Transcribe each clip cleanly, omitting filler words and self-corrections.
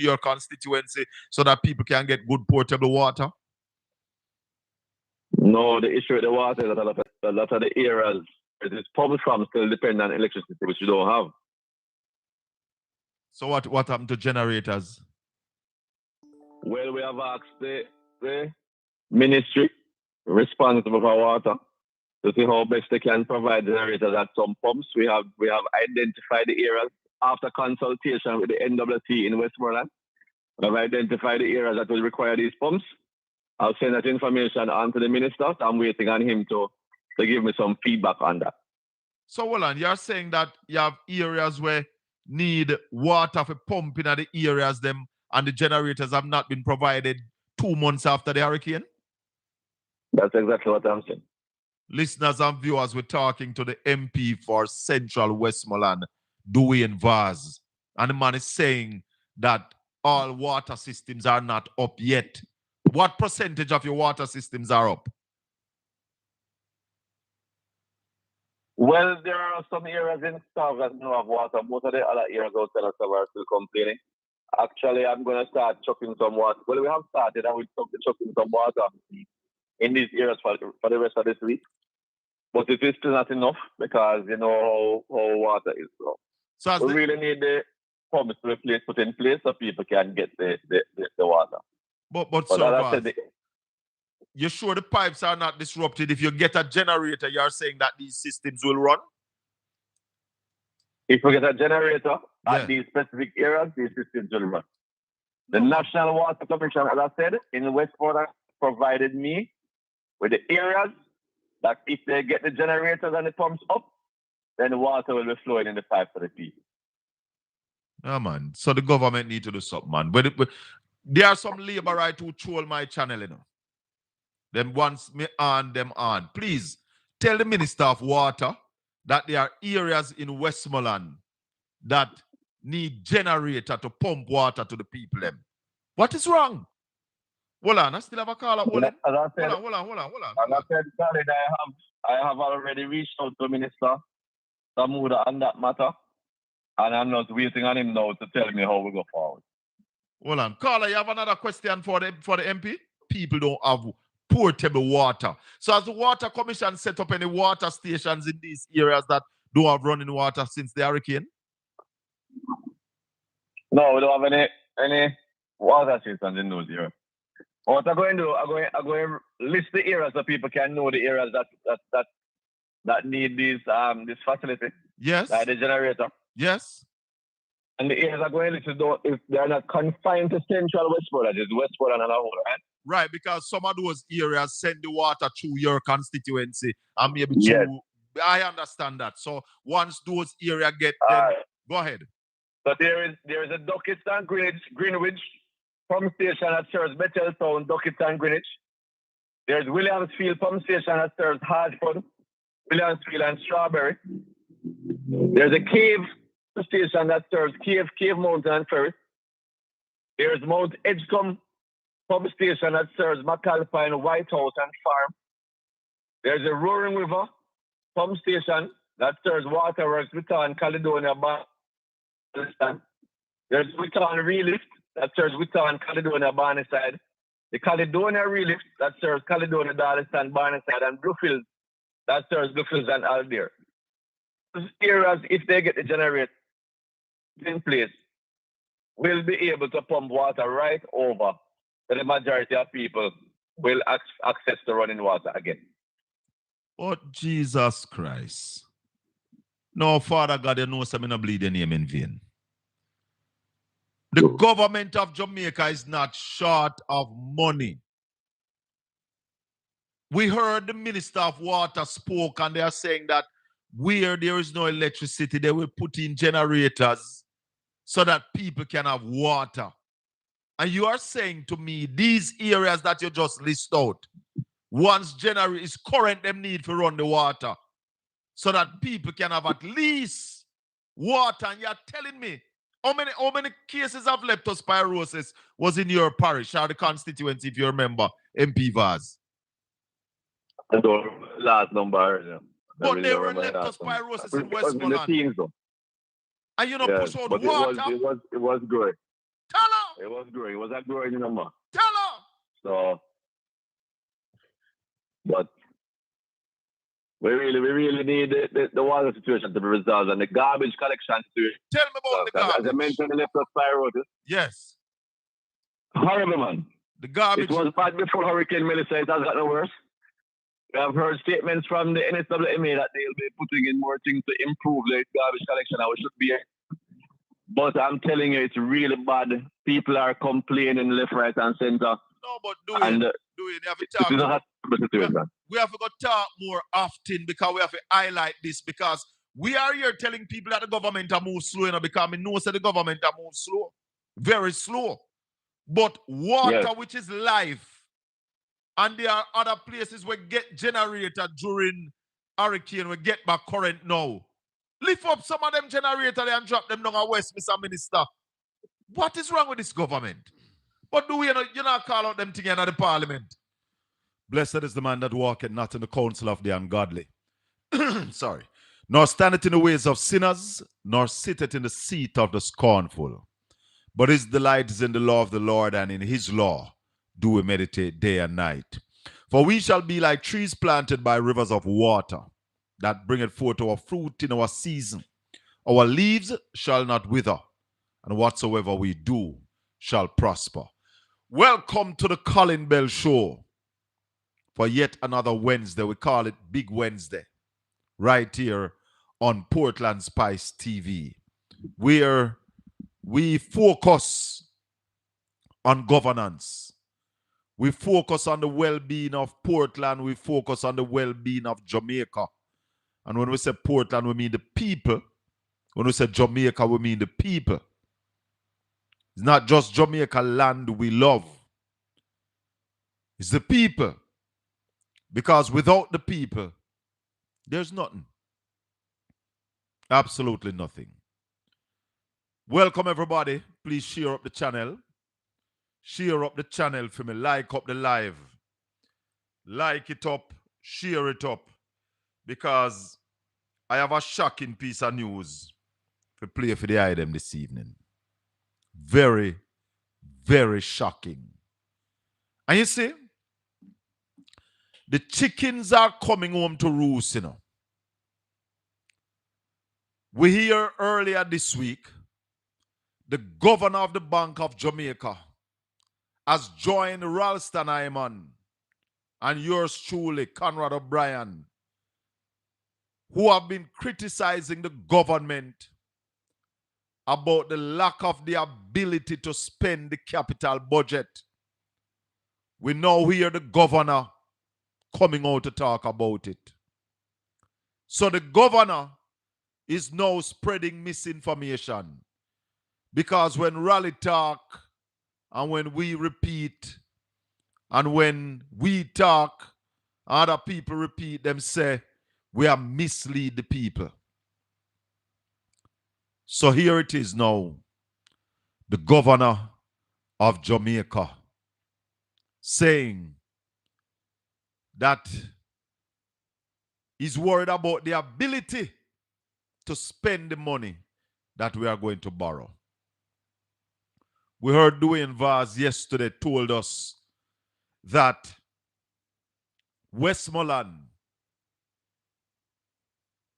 your constituency so that people can get good portable water? No, the issue with the water is that a lot of the areas where this public farms still depend on electricity, which you don't have. So what happened to generators? Well, we have asked the ministry responsible for water to see how best they can provide generators at some pumps. We have identified the areas after consultation with the NWT in Westmoreland. We have identified the areas that will require these pumps. I'll send that information on to the minister. I'm waiting on him to give me some feedback on that. So, Colin, you're saying that you have areas where need water for pumping at the areas them and the generators have not been provided 2 months after the hurricane? That's exactly what I'm saying. Listeners and viewers, we're talking to the MP for Central Westmoreland, Dwayne Vaz. And the man is saying that all water systems are not up yet. What percentage of your water systems are up? Well, there are some areas in South that don't have water. Most of the other areas outside of South are still complaining. Actually, I'm going to start chucking some water. Well, we have started and we're chucking some water in these areas for the rest of this week. But it is still not enough because you know how water is. So we really need the pumps to be put in place so people can get the water. But sir, you're sure the pipes are not disrupted? If you get a generator, you're saying that these systems will run? If we get a generator at these specific areas, these systems will run. The National Water Commission, as I said, in Westmoreland, provided me with the areas that if they get the generators and the pumps up, then the water will be flowing in the pipe for the people. Yeah, man. So the government need to do something, man. But there are some labor right who troll my channel, you know. Them wants me on, them on. Please tell the Minister of Water that there are areas in Westmoreland that need generator to pump water to the people. Them. What is wrong? Hold on, I still have a caller. Hold on. Hold on. As I said, Colin, I have already reached out to Minister Samuda on that matter. And I'm not waiting on him now to tell me how we go forward. Hold on. Caller, you have another question for the MP? People don't have portable water. So has the Water Commission set up any water stations in these areas that don't have running water since the hurricane? No, we don't have any water stations in those areas. What I'm going to do, I'm going to list the areas so people can know the areas that need this facility. Yes. Like the generator. Yes. And the areas are going to list, if they're not confined to Central Westmoreland, it's Westmoreland and a whole, right? Right, because some of those areas send the water through your constituency and maybe through. Yes. I understand that. So once those areas get, go ahead. So there is a Duckett Greenwich pump station that serves Betheltown, Duckett and Greenwich. There's Williamsfield pump station that serves Hartford, Williamsfield and Strawberry. There's a Cave station that serves Cave Mountain and Ferris. There's Mount Edgecombe pump station that serves McAlpine, White House and Farm. There's a Roaring River pump station that serves Waterworks, Witton, Caledonia, Barneside. There's Witton Relift that serves Witton, Caledonia, Barneside. The Caledonia Relift that serves Caledonia, Darlington, Barneside, and Bluefields that serves Bluefields and Aldeer. These areas, if they get the generator in place, will be able to pump water right over. So the majority of people will access the running water again. Oh, Jesus Christ. No, Father God, you know I'm not bleed your name in vain. The government of Jamaica is not short of money. We heard the Minister of Water spoke and they are saying that where there is no electricity, they will put in generators so that people can have water. And you are saying to me, these areas that you just list out, once generator is current, them need to run the water so that people can have at least water. And you're telling me, how many cases of leptospirosis was in your parish or the constituency, if you remember, MP Vaz? I don't last number. Yeah. But there were leptospirosis in Westmoreland. And you know, push out water. It was good. Tell them. It was growing. It was a growing number. Tell her. So, but we really need the water situation to be resolved and the garbage collection situation. Tell me about the garbage. As I mentioned, the left of Road. Yes. Horrible, man. The garbage. It was bad before Hurricane Melissa. It has gotten worse. We have heard statements from the NSWMA that they'll be putting in more things to improve the garbage collection. I should be. But I'm telling you, it's really bad. People are complaining left, right, and center. No, but do it. You have to talk. We have to go talk more often because we have to highlight this because we are here telling people that the government are move slow, because we know that the government are move slow, very slow. But water, which is life, and there are other places where get generator during hurricane, we get back current now. Lift up some of them generators and drop them down at Westminster Minister. What is wrong with this government? But do we not call out them together in the parliament? Blessed is the man that walketh not in the counsel of the ungodly. Sorry. Nor standeth in the ways of sinners, nor sitteth in the seat of the scornful. But his delight is in the law of the Lord, and in his law do we meditate day and night. For we shall be like trees planted by rivers of water, that bringeth forth our fruit in our season. Our leaves shall not wither, and whatsoever we do shall prosper. Welcome to the Colin Bell Show for yet another Wednesday. We call it Big Wednesday, right here on Portland Spice TV, where we focus on governance. We focus on the well-being of Portland. We focus on the well-being of Jamaica. And when we say Portland, we mean the people. When we say Jamaica, we mean the people. It's not just Jamaica land we love. It's the people. Because without the people, there's nothing. Absolutely nothing. Welcome, everybody. Please share up the channel. Share up the channel for me. Like up the live. Like it up. Share it up. Because I have a shocking piece of news to play for the item this evening. Very, very shocking. And you see, the chickens are coming home to roost, We hear earlier this week, the governor of the Bank of Jamaica has joined Ralston Hyman and yours truly, Conrad O'Brien, who have been criticizing the government about the lack of the ability to spend the capital budget. We now hear the governor coming out to talk about it. So the governor is now spreading misinformation, because when Raleigh talk and when we repeat and when we talk, other people repeat, them say we are mislead the people. So here it is now, the governor of Jamaica saying that he's worried about the ability to spend the money that we are going to borrow. We heard Dwayne Vaz yesterday told us that Westmoreland,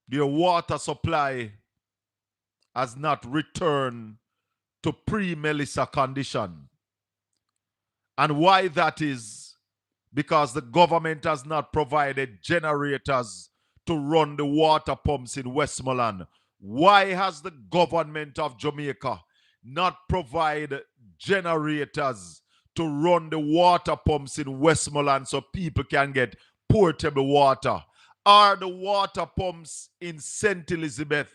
their water supply has not returned to pre-Melissa condition. And why that is, because the government has not provided generators to run the water pumps in Westmoreland. Why has the government of Jamaica not provided generators to run the water pumps in Westmoreland so people can get portable water? Are the water pumps in St. Elizabeth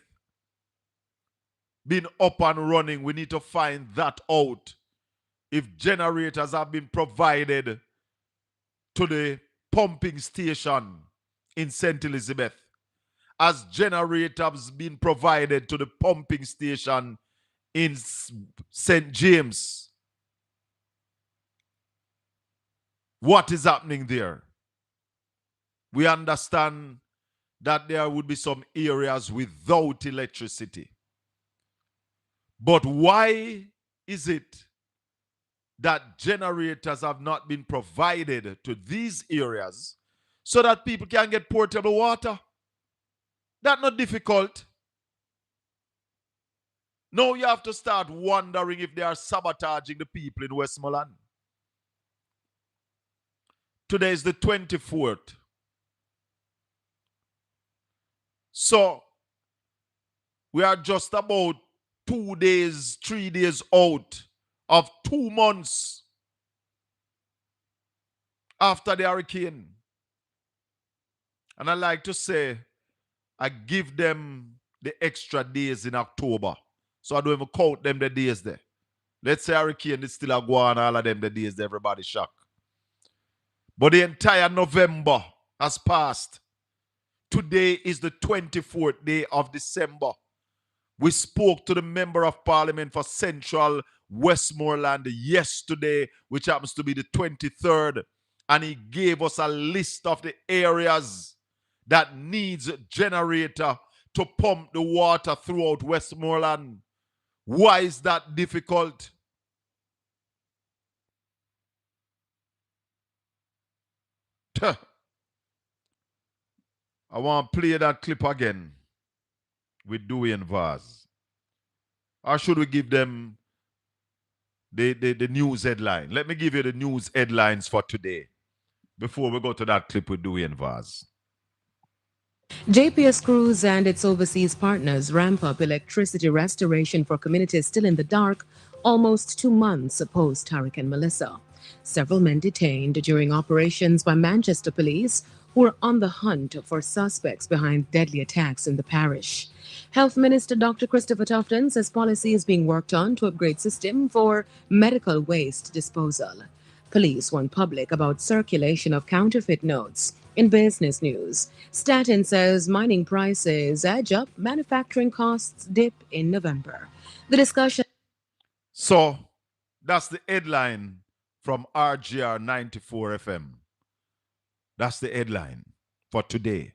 been up and running? We need to find that out. If generators have been provided to the pumping station in St. Elizabeth, as generators been provided to the pumping station in St. James. What is happening there? We understand that there would be some areas without electricity. But why is it that generators have not been provided to these areas so that people can get portable water. That's not difficult. Now you have to start wondering if they are sabotaging the people in Westmoreland. Today is the 24th. So we are just about 2 days, 3 days out of 2 months after the hurricane. And I like to say, I give them the extra days in October. So I don't even count them the days there. Let's say hurricane is still a go on, all of them the days everybody shocked. But the entire November has passed. Today is the 24th day of December. We spoke to the Member of Parliament for Central Westmoreland yesterday, which happens to be the 23rd. And he gave us a list of the areas that needs a generator to pump the water throughout Westmoreland. Why is that difficult? I want to play that clip again with Dewey and Vaz. Or should we give them the news headline? Let me give you the news headlines for today before we go to that clip with Dewey and Vaz. JPS Cruise and its overseas partners ramp up electricity restoration for communities still in the dark almost 2 months post Hurricane Melissa. Several men detained during operations by Manchester police who are on the hunt for suspects behind deadly attacks in the parish. Health Minister Dr. Christopher Tufton says policy is being worked on to upgrade system for medical waste disposal. Police warn public about circulation of counterfeit notes. In business news, Staten says mining prices edge up, manufacturing costs dip in November. The discussion. So that's the headline from RGR 94 FM. That's the headline for today.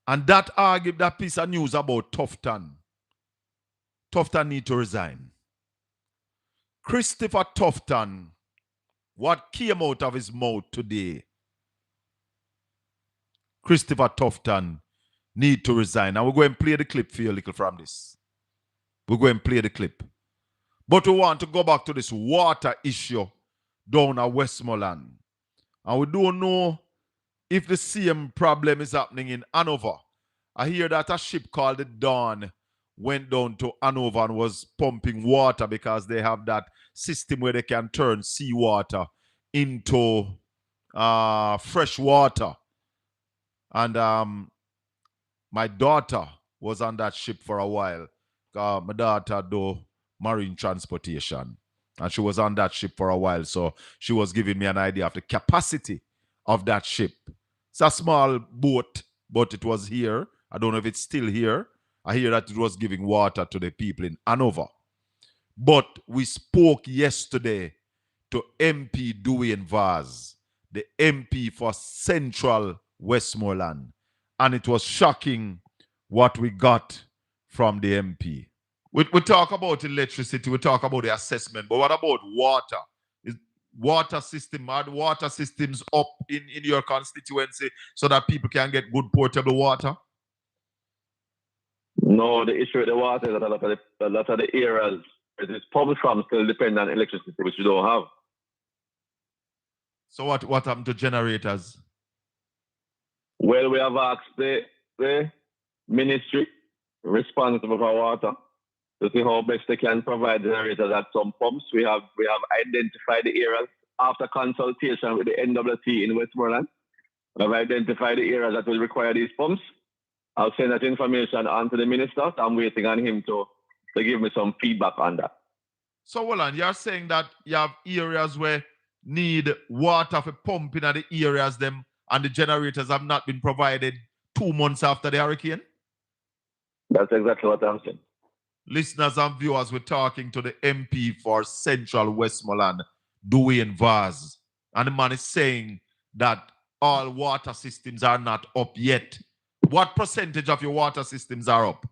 And that piece of news about Tufton. Tufton need to resign. Christopher Tufton, what came out of his mouth today? Christopher Tufton need to resign. And we're going to play the clip for you a little from this. We're going to play the clip. But we want to go back to this water issue down at Westmoreland. And we don't know if the same problem is happening in Hanover. I hear that a ship called the Dawn went down to Hanover and was pumping water because they have that system where they can turn seawater into fresh water. And my daughter was on that ship for a while. My daughter do marine transportation. And she was on that ship for a while. So she was giving me an idea of the capacity of that ship. It's a small boat, but it was here. I don't know if it's still here. I hear that it was giving water to the people in Hanover. But we spoke yesterday to MP Dewey and Vaz, the MP for Central Westmoreland. And it was shocking what we got from the MP. We talk about electricity, we talk about the assessment, but what about water? Is water system, are the water systems up in your constituency so that people can get good portable water? No, the issue with the water is that a lot of the areas it is pumped from still depend on electricity, which you don't have. So what happened to generators? Well, we have asked the ministry responsible for water to see how best they can provide generators at some pumps. We have identified the areas after consultation with the NWT in Westmoreland. We have identified the areas that will require these pumps. I'll send that information on to the minister. I'm waiting on him to give me some feedback on that. So, Roland, you're saying that you have areas where need water for pumping at the areas them and the generators have not been provided 2 months after the hurricane? That's exactly what I'm saying. Listeners and viewers, we're talking to the MP for Central Westmoreland, Dewey and Vaz. And the man is saying that all water systems are not up yet. What percentage of your water systems are up?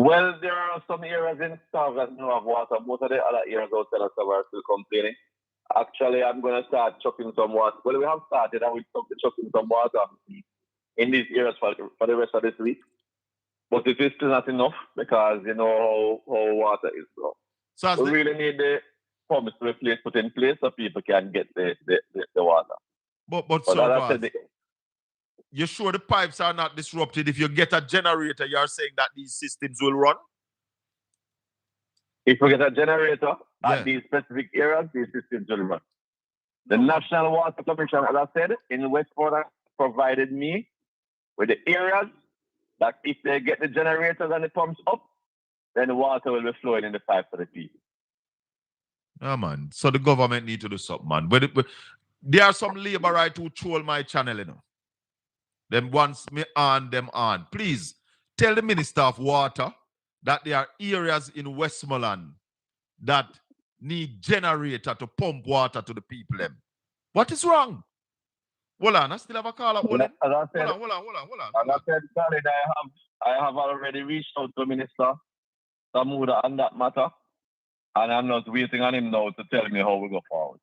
Well, there are some areas in South that don't have water. Most of the other areas outside of South are still complaining. Actually, I'm going to start chucking some water. Well, we have started and we're chucking some water in these areas for the rest of this week. But it is still not enough because you know how water is. So we really need the pumps to be put in place so people can get the water. But so you're sure the pipes are not disrupted? If you get a generator, you're saying that these systems will run? If we get a generator at these specific areas, these systems will run. The National Water Commission, as I said, in Westport provided me with the areas that if they get the generators and the pumps up, then the water will be flowing in the pipe for the people. Oh, man. So the government need to do something, man. But there are some labor right who troll my channel, you know. Them wants me on, them on. Please, tell the Minister of Water that there are areas in Westmoreland that need generator to pump water to the people. Them. What is wrong? Hold on, I still have a caller. Hold on. As I said, As I said, Colin, I have already reached out to Minister Samuda on that matter, and I'm not waiting on him now to tell me how we go forward.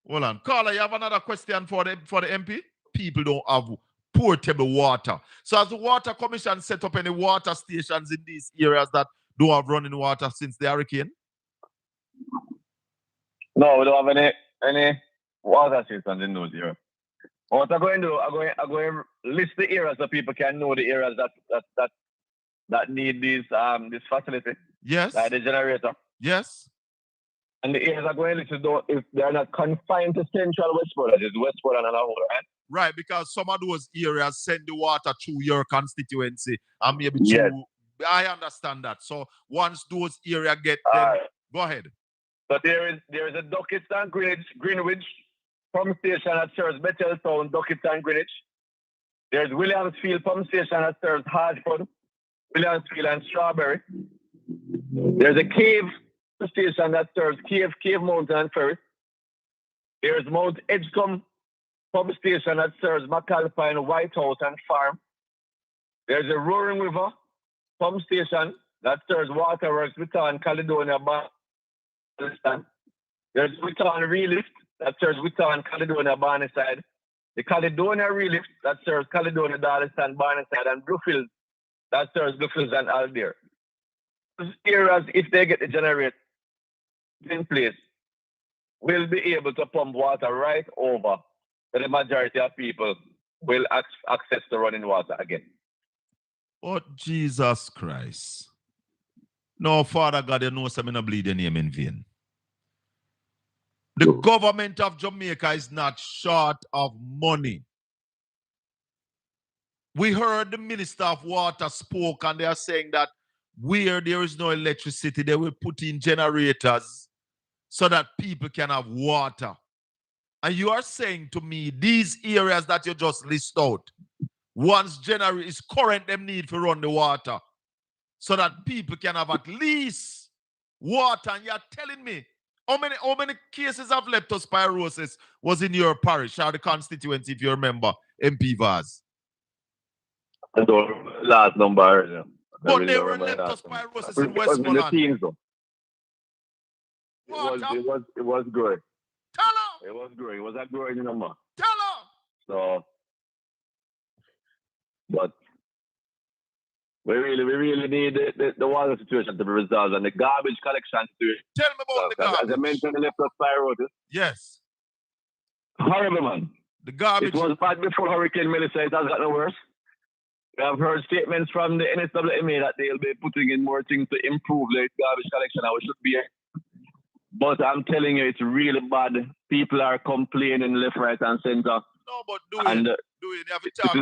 Hold on. Caller, you have another question for the MP? People don't have portable water. So has the Water Commission set up any water stations in these areas that don't have running water since the hurricane? No, we don't have any water stations in those areas. What I'm going to do, I'm going to list the areas so people can know the areas that need this facility. Yes. Like the generator. Yes. And the areas are going to know if they're not confined to central Westport, that is Westport and another, right? Right, because some of those areas send the water through your constituency and maybe through. I understand that. So once those areas get them, go ahead. So there is a Duckett Greenwich pump station that serves Betheltown, Duckett and Greenwich. There's Williamsfield pump station that serves Hartford, Williamsfield and Strawberry. There's a Cave station that serves Cave Mountain and Ferris. There's Mount Edgecombe pump station that serves McAlpine, White House and Farm. There's a Roaring River pump station that serves Waterworks, Witton, Caledonia, Barneside. There's Witton Relift that serves Witton, Caledonia, Barneside. The Caledonia Relift that serves Caledonia, Darlington, Barneside, and Bluefields that serves Bluefields and Aldear. Those areas, if they get the generator in place, will be able to pump water right over, so the majority of people will access the running water again. Oh, Jesus Christ. No, Father God, you know I'm not bleed your name in vain. The government of Jamaica is not short of money. We heard the Minister of Water spoke and they are saying that where there is no electricity, they will put in generators so that people can have water. And you are saying to me, these areas that you just list out, once generator is current, them need to run the water so that people can have at least water. And you're telling me, how many cases of leptospirosis was in your parish or the constituency, if you remember, MP Vaz? I don't last number. Yeah. But there were leptospirosis in Westmoreland. It was good. Tell her. It was growing. It was a growing number. Tell her. So, but we really need the water situation to be resolved and the garbage collection situation. Tell me about the garbage. As I mentioned, the leptospirosis. Yes. Horrible, man. The garbage. It was bad before Hurricane Melissa. It has gotten worse. We have heard statements from the NSWMA that they'll be putting in more things to improve the garbage collection. I should be. But I'm telling you, it's really bad. People are complaining left, right, and center. No, but do it. You have to talk.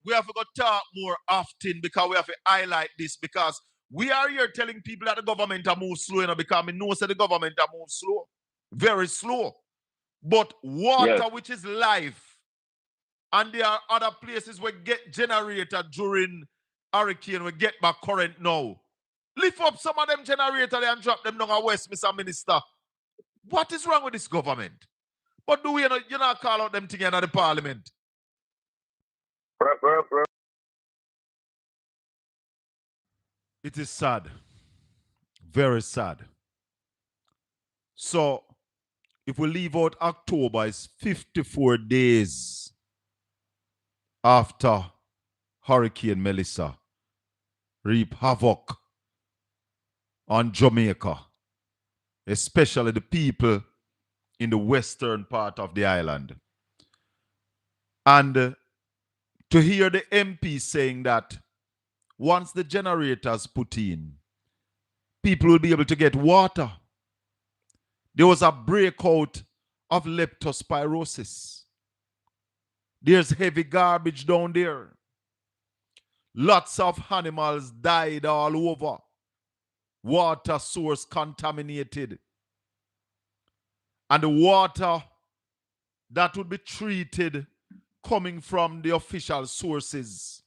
We have to go talk more often because we have to highlight this because we are here telling people that the government are move slow, because we know that the government are move slow, very slow. But water, which is life, and there are other places where get generator during hurricane, we get back current now. Lift up some of them generators and drop them down at West, Mr. Minister. What is wrong with this government? But do we not call out them together at the parliament? It is sad. Very sad. So if we leave out October, it's 54 days after Hurricane Melissa reap havoc on Jamaica, especially the people in the western part of the island. And to hear the MP saying that once the generators put in, people will be able to get water. There was a breakout of leptospirosis. There's heavy garbage down there. Lots of animals died all over. Water source contaminated. And the water that would be treated coming from the official sources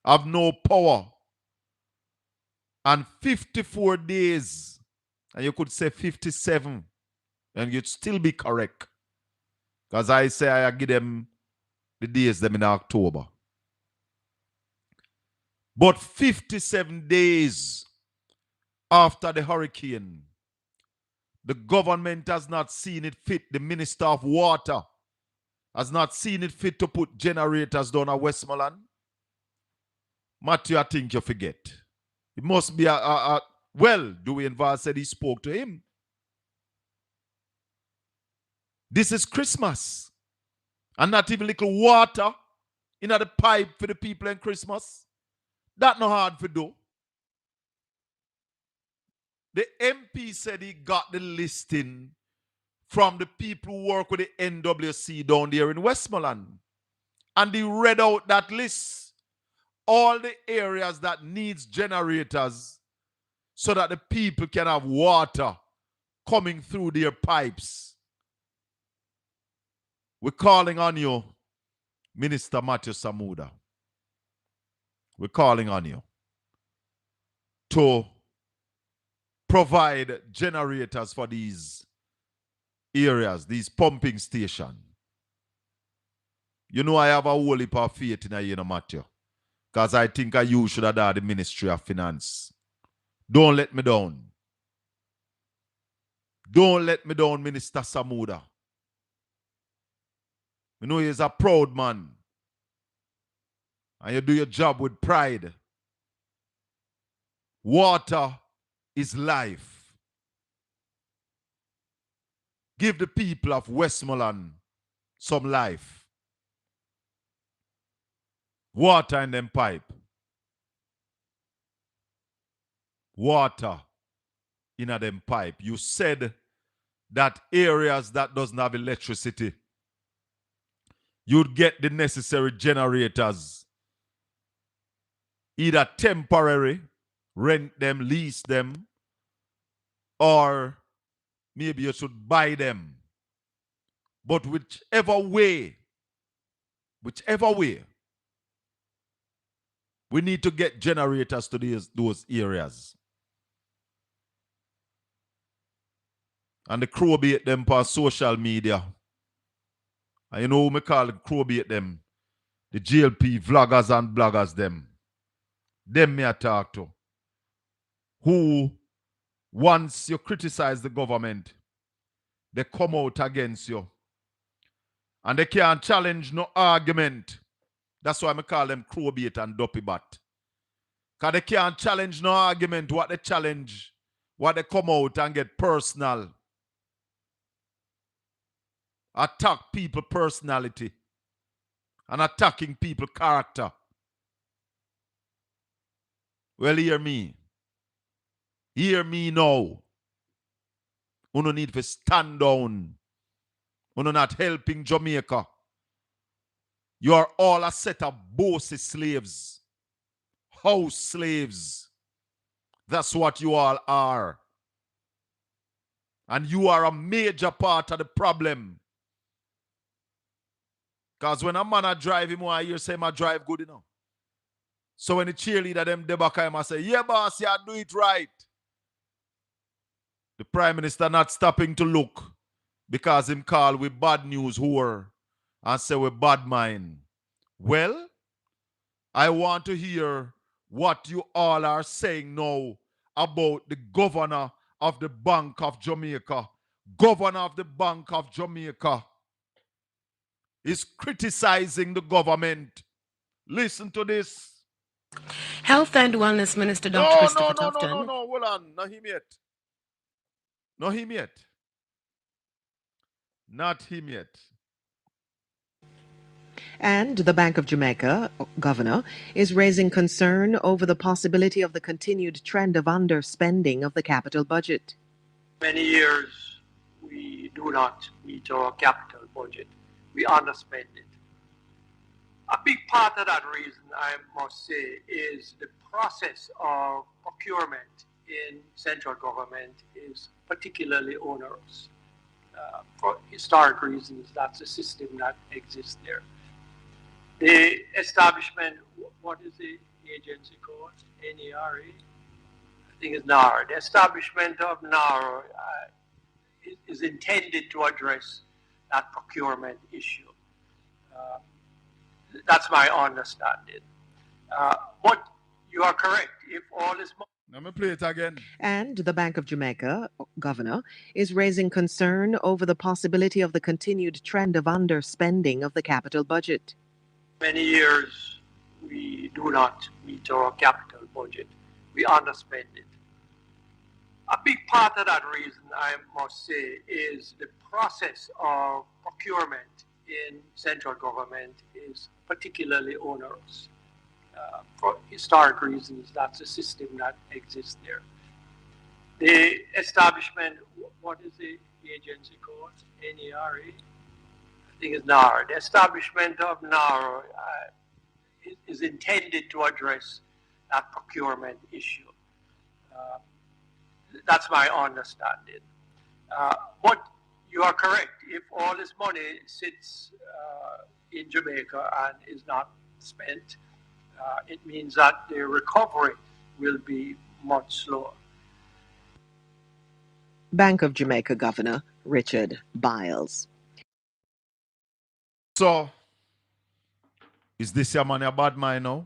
have no power. And 54 days, and you could say 57, and you'd still be correct. Because I say I give them the days them in October. But 57 days after the hurricane, the government has not seen it fit, the Minister of Water has not seen it fit to put generators down at Westmoreland. Matthew, I think you forget. It must be well, Dwayne Vaz said he spoke to him. This is Christmas. And not even little water in the pipe for the people in Christmas. That not hard to do. The MP said he got the listing from the people who work with the NWC down there in Westmoreland. And he read out that list. All the areas that needs generators so that the people can have water coming through their pipes. We're calling on you, Minister Matthew Samuda. We're calling on you to provide generators for these areas, these pumping stations. You know, I have a whole heap of faith in you, Matthew, because I think you should have done the Ministry of Finance. Don't let me down. Don't let me down, Minister Samuda. You know he's a proud man. And you do your job with pride. Water is life. Give the people of Westmoreland some life. Water in them pipe. Water in a them pipe. You said that areas that doesn't have electricity, you'd get the necessary generators. Either temporary, rent them, lease them, or maybe you should buy them. But whichever way, we need to get generators to those areas. And the crowbait them on social media. And you know who me call crowbait them? The GLP vloggers and bloggers them. Them me I talk to. Who, once you criticize the government, they come out against you. And they can't challenge no argument. That's why I call them crowbait and duppy bat. Because they can't challenge no argument. What they challenge, what they come out and get personal. Attack people personality. And attacking people character. Well, hear me. Hear me now. You don't need to stand down. You're not helping Jamaica. You are all a set of bossy slaves. House slaves. That's what you all are. And you are a major part of the problem. Because when a man a drive him, I hear say I drive good enough. So when the cheerleader them debaka him, I say, yeah, boss, yeah, do it right. The Prime Minister not stopping to look because him call with bad news whore and say we bad mind. Well, I want to hear what you all are saying now about the governor of the Bank of Jamaica. Governor of the Bank of Jamaica is criticizing the government. Listen to this. Health and Wellness Minister Dr. No, Christopher no. Tufton. Hold on. Not him yet. Not him yet. Not him yet. And the Bank of Jamaica governor is raising concern over the possibility of the continued trend of underspending of the capital budget. Many years we do not meet our capital budget. We underspend it. A big part of that reason, I must say, is the process of procurement in central government is particularly onerous. For historic reasons, that's a system that exists there. The establishment, what is the agency called? NERA? I think it's NARA. The establishment of NARA is intended to address that procurement issue. That's my understanding. But you are correct. If all is... Let me play it again. And the Bank of Jamaica governor is raising concern over the possibility of the continued trend of underspending of the capital budget. Many years we do not meet our capital budget. We underspend it. A big part of that reason, I must say, is the process of procurement in central government is particularly onerous. For historic reasons, that's a system that exists there. The establishment, what is the agency called? NERA? I think it's NARA. The establishment of NARA is intended to address that procurement issue. That's my understanding. But you are correct. If all this money sits in Jamaica and is not spent, it means that the recovery will be much slower. Bank of Jamaica Governor Richard Biles. So, is this your man a bad mind now?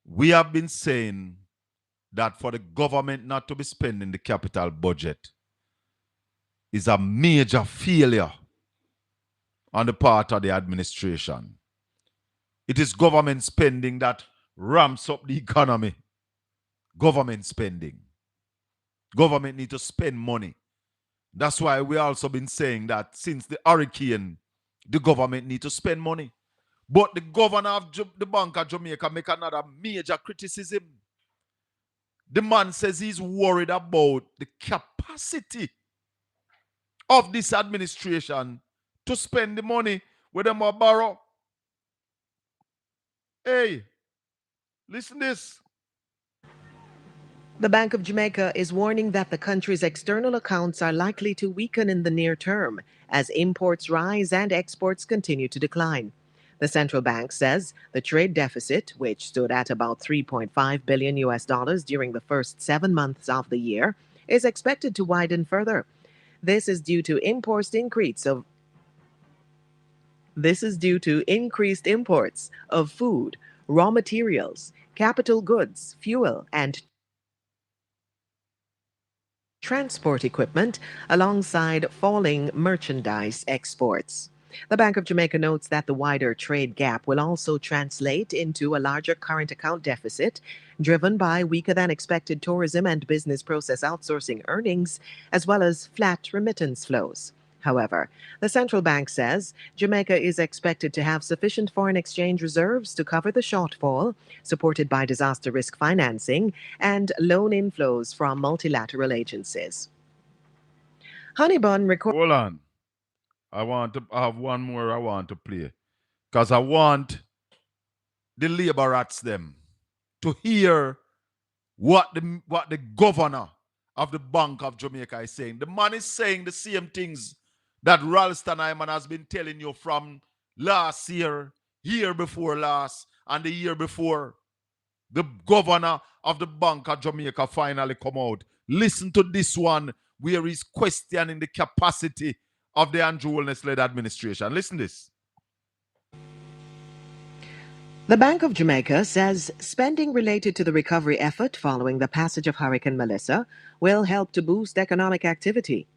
We have been saying that for the government not to be spending the capital budget is a major failure on the part of the administration. It is government spending that ramps up the economy. Government spending. Government need to spend money. That's why we also been saying that since the hurricane, the government need to spend money. But the governor of the Bank of Jamaica make another major criticism. The man says he's worried about the capacity of this administration to spend the money where them will borrow. Hey, listen this. The Bank of Jamaica is warning that the country's external accounts are likely to weaken in the near term as imports rise and exports continue to decline. The central bank says the trade deficit, which stood at about $3.5 billion during the first 7 months of the year, is expected to widen further. This is due to increased imports of food, raw materials, capital goods, fuel, and transport equipment, alongside falling merchandise exports. The Bank of Jamaica notes that the wider trade gap will also translate into a larger current account deficit, driven by weaker than expected tourism and business process outsourcing earnings, as well as flat remittance flows. However, the central bank says Jamaica is expected to have sufficient foreign exchange reserves to cover the shortfall, supported by disaster risk financing and loan inflows from multilateral agencies. Honeybun records. Hold on. I have one more I want to play. Because I want the labor rats them to hear what the governor of the Bank of Jamaica is saying. The man is saying the same things that Ralston Hyman has been telling you from last year, year before last, and the year before. The governor of the Bank of Jamaica finally come out. Listen to this one where he's questioning the capacity of the Andrew Holness-led administration. Listen to this. The Bank of Jamaica says spending related to the recovery effort following the passage of Hurricane Melissa will help to boost economic activity.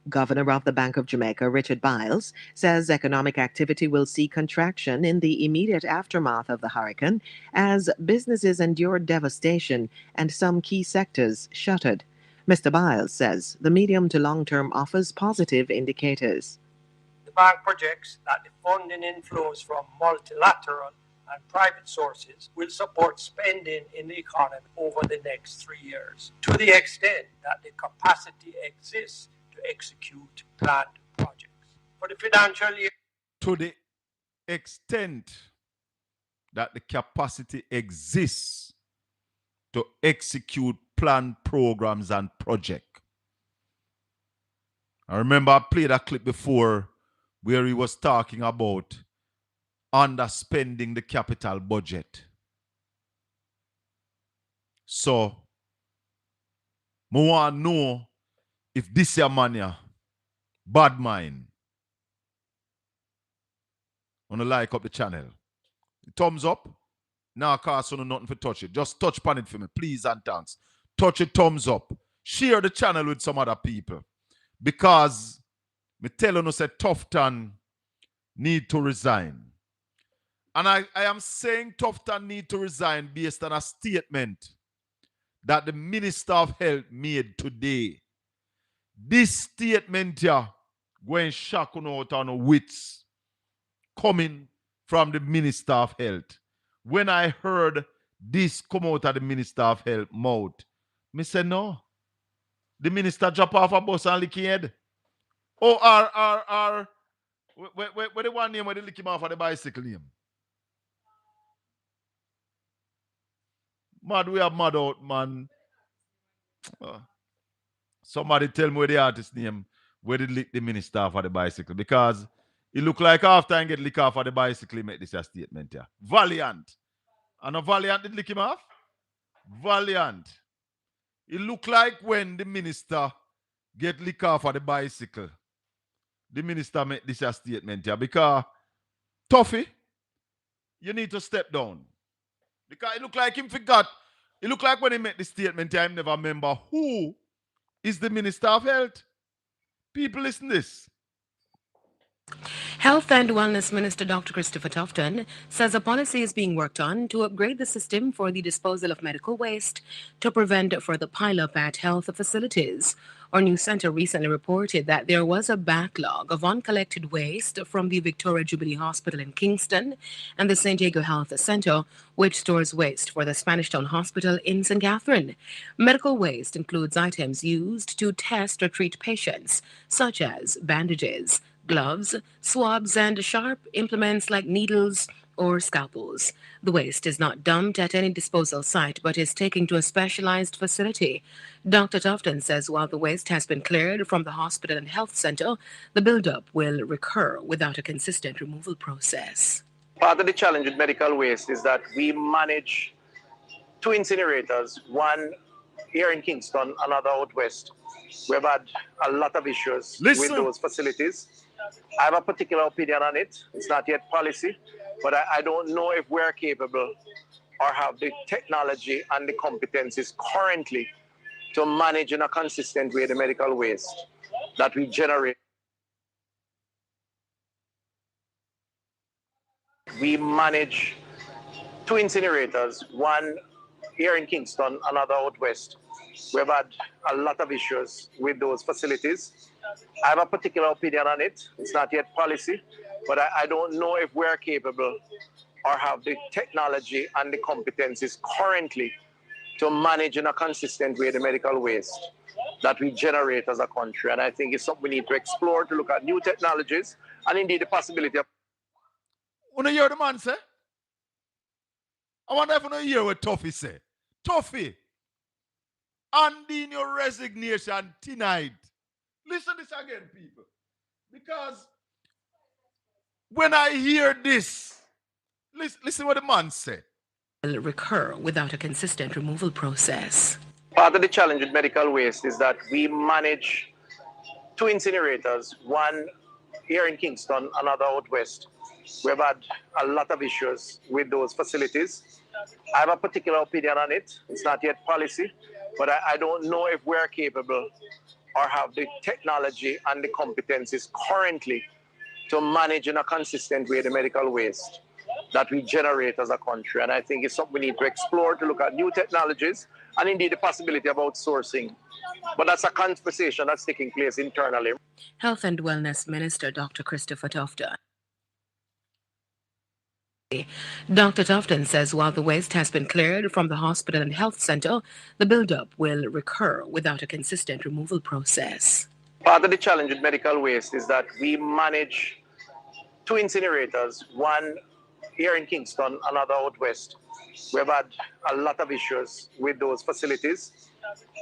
Governor of the Bank of Jamaica, Richard Biles, says economic activity will see contraction in the immediate aftermath of the hurricane as businesses endured devastation and some key sectors shuttered. Mr. Biles says the medium to long term offers positive indicators. The bank projects that the funding inflows from multilateral and private sources will support spending in the economy over the next 3 years, to the extent that the capacity exists to execute planned projects. For the financial year, To the extent that the capacity exists to execute planned programs and projects. I remember I played a clip before where he was talking about underspending the capital budget. So, I want to know if this is mania, bad mind. Want to like up the channel. Thumbs up. Now, cost you nothing for touch it. Just touch pan it for me, please and thanks. Touch it, thumbs up. Share the channel with some other people. Because me tell you, say Tufton need to resign. And I am saying Tufton need to resign based on a statement that the Minister of Health made today. This statement here going shock out on wits coming from the Minister of Health. When I heard this come out of the Minister of Health mouth, me say no. The minister drop off a bus and lick his head. Oh, where the one name where they lick him off of the bicycle name? Mad, we have mad out, man. Somebody tell me where the artist name, where they lick the minister off of the bicycle. Because it look like after I get lick off of the bicycle, he make this a statement here. Valiant. And a Valiant did lick him off? Valiant. It look like when the minister get lick off of the bicycle, the minister make this a statement here. Because, Tuffy, you need to step down. Because it look like him forgot. It look like when he made the statement here, I never remember who is the Minister of Health. People listen to this. Health and Wellness Minister Dr. Christopher Tufton says a policy is being worked on to upgrade the system for the disposal of medical waste to prevent further pileup at health facilities. Our news center recently reported that there was a backlog of uncollected waste from the Victoria Jubilee Hospital in Kingston and the St. Diego Health Center, which stores waste for the Spanish Town Hospital in St. Catherine. Medical waste includes items used to test or treat patients, such as bandages, gloves, swabs, and sharp implements like needles or scalpels. The waste is not dumped at any disposal site but is taken to a specialized facility. Dr. Tufton says while the waste has been cleared from the hospital and health center, the buildup will recur without a consistent removal process. Part of the challenge with medical waste is that we manage two incinerators, one here in Kingston, another out west. We've had a lot of issues with those facilities. I have a particular opinion on it. It's not yet policy, but I don't know if we're capable or have the technology and the competencies currently to manage in a consistent way the medical waste that we generate. We manage two incinerators, one here in Kingston, another out west. We've had a lot of issues with those facilities. I have a particular opinion on it. It's not yet policy, but I don't know if we're capable or have the technology and the competencies currently to manage in a consistent way the medical waste that we generate as a country. And I think it's something we need to explore, to look at new technologies and indeed the possibility of... When you hear the man say? I wonder if you hear what Tuffy say. Tuffy, hand in your resignation tonight. Listen to this again, people. Because when I hear this, listen what the man said. Will recur without a consistent removal process. Part of the challenge with medical waste is that we manage two incinerators, one here in Kingston, another out west. We've had a lot of issues with those facilities. I have a particular opinion on it. It's not yet policy, but I don't know if we're capable or have the technology and the competencies currently to manage in a consistent way the medical waste that we generate as a country. And I think it's something we need to explore, to look at new technologies and indeed the possibility of outsourcing. But that's a conversation that's taking place internally. Health and Wellness Minister Dr. Christopher Tufton. Dr. Tufton says while the waste has been cleared from the hospital and health center, the buildup will recur without a consistent removal process. Part of the challenge with medical waste is that we manage two incinerators, one here in Kingston, another out west. We've had a lot of issues with those facilities.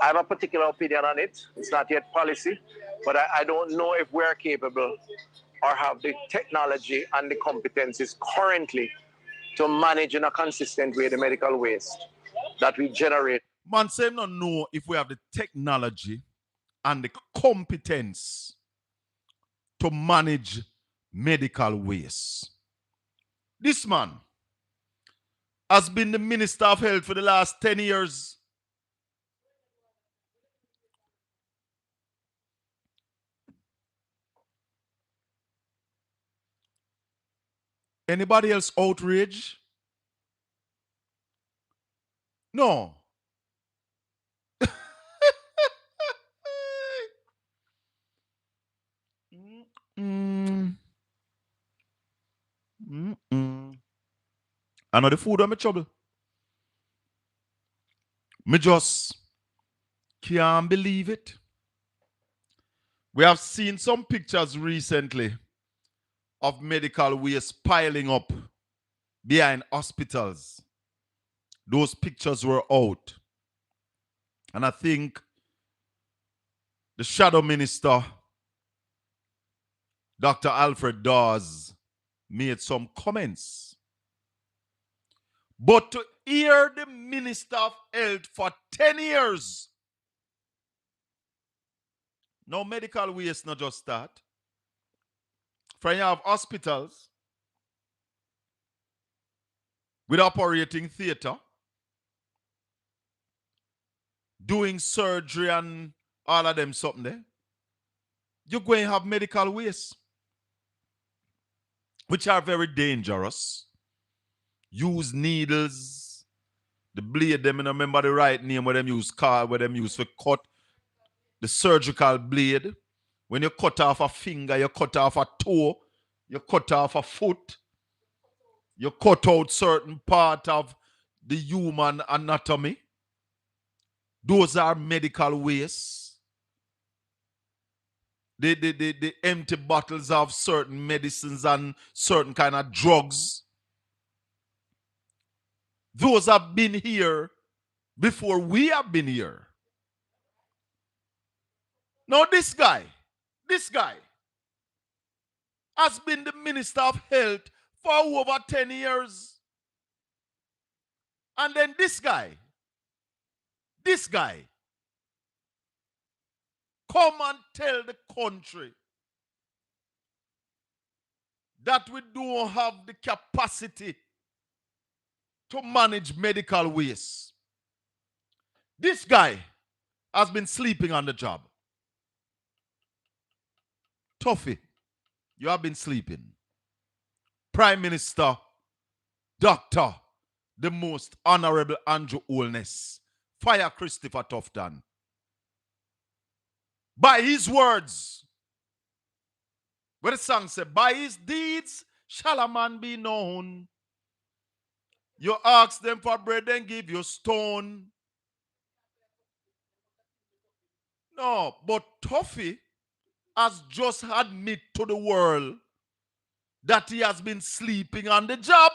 I have a particular opinion on it. It's not yet policy, but I don't know if we're capable or have the technology and the competencies currently to manage in a consistent way the medical waste that we generate. Man, say not know if we have the technology and the competence to manage medical waste. This man has been the Minister of Health for the last 10 years. Anybody else outraged? No. I know the food on my trouble. Me just can't believe it. We have seen some pictures recently of medical waste piling up behind hospitals. Those pictures were out. And I think the Shadow Minister, Dr. Alfred Dawes, made some comments. But to hear the Minister of Health for 10 years, no medical waste not just start. For you have hospitals with operating theater, doing surgery and all of them something there. You're going to have medical waste, which are very dangerous. Use needles, the blade, them, I don't remember the right name where them use where them use for cut, the surgical blade. When you cut off a finger, you cut off a toe, you cut off a foot, you cut out certain part of the human anatomy. Those are medical waste. The empty bottles of certain medicines and certain kind of drugs. Those have been here before we have been here. Now this guy has been the Minister of Health for over 10 years. And then this guy come and tell the country that we don't have the capacity to manage medical waste. This guy has been sleeping on the job. Tuffy, you have been sleeping. Prime Minister, Doctor, the most honorable Andrew Holness, fire Christopher Tufton. By his words, what the song said, by his deeds shall a man be known. You ask them for bread, then give you stone. No, but Tuffy has just admitted to the world that he has been sleeping on the job.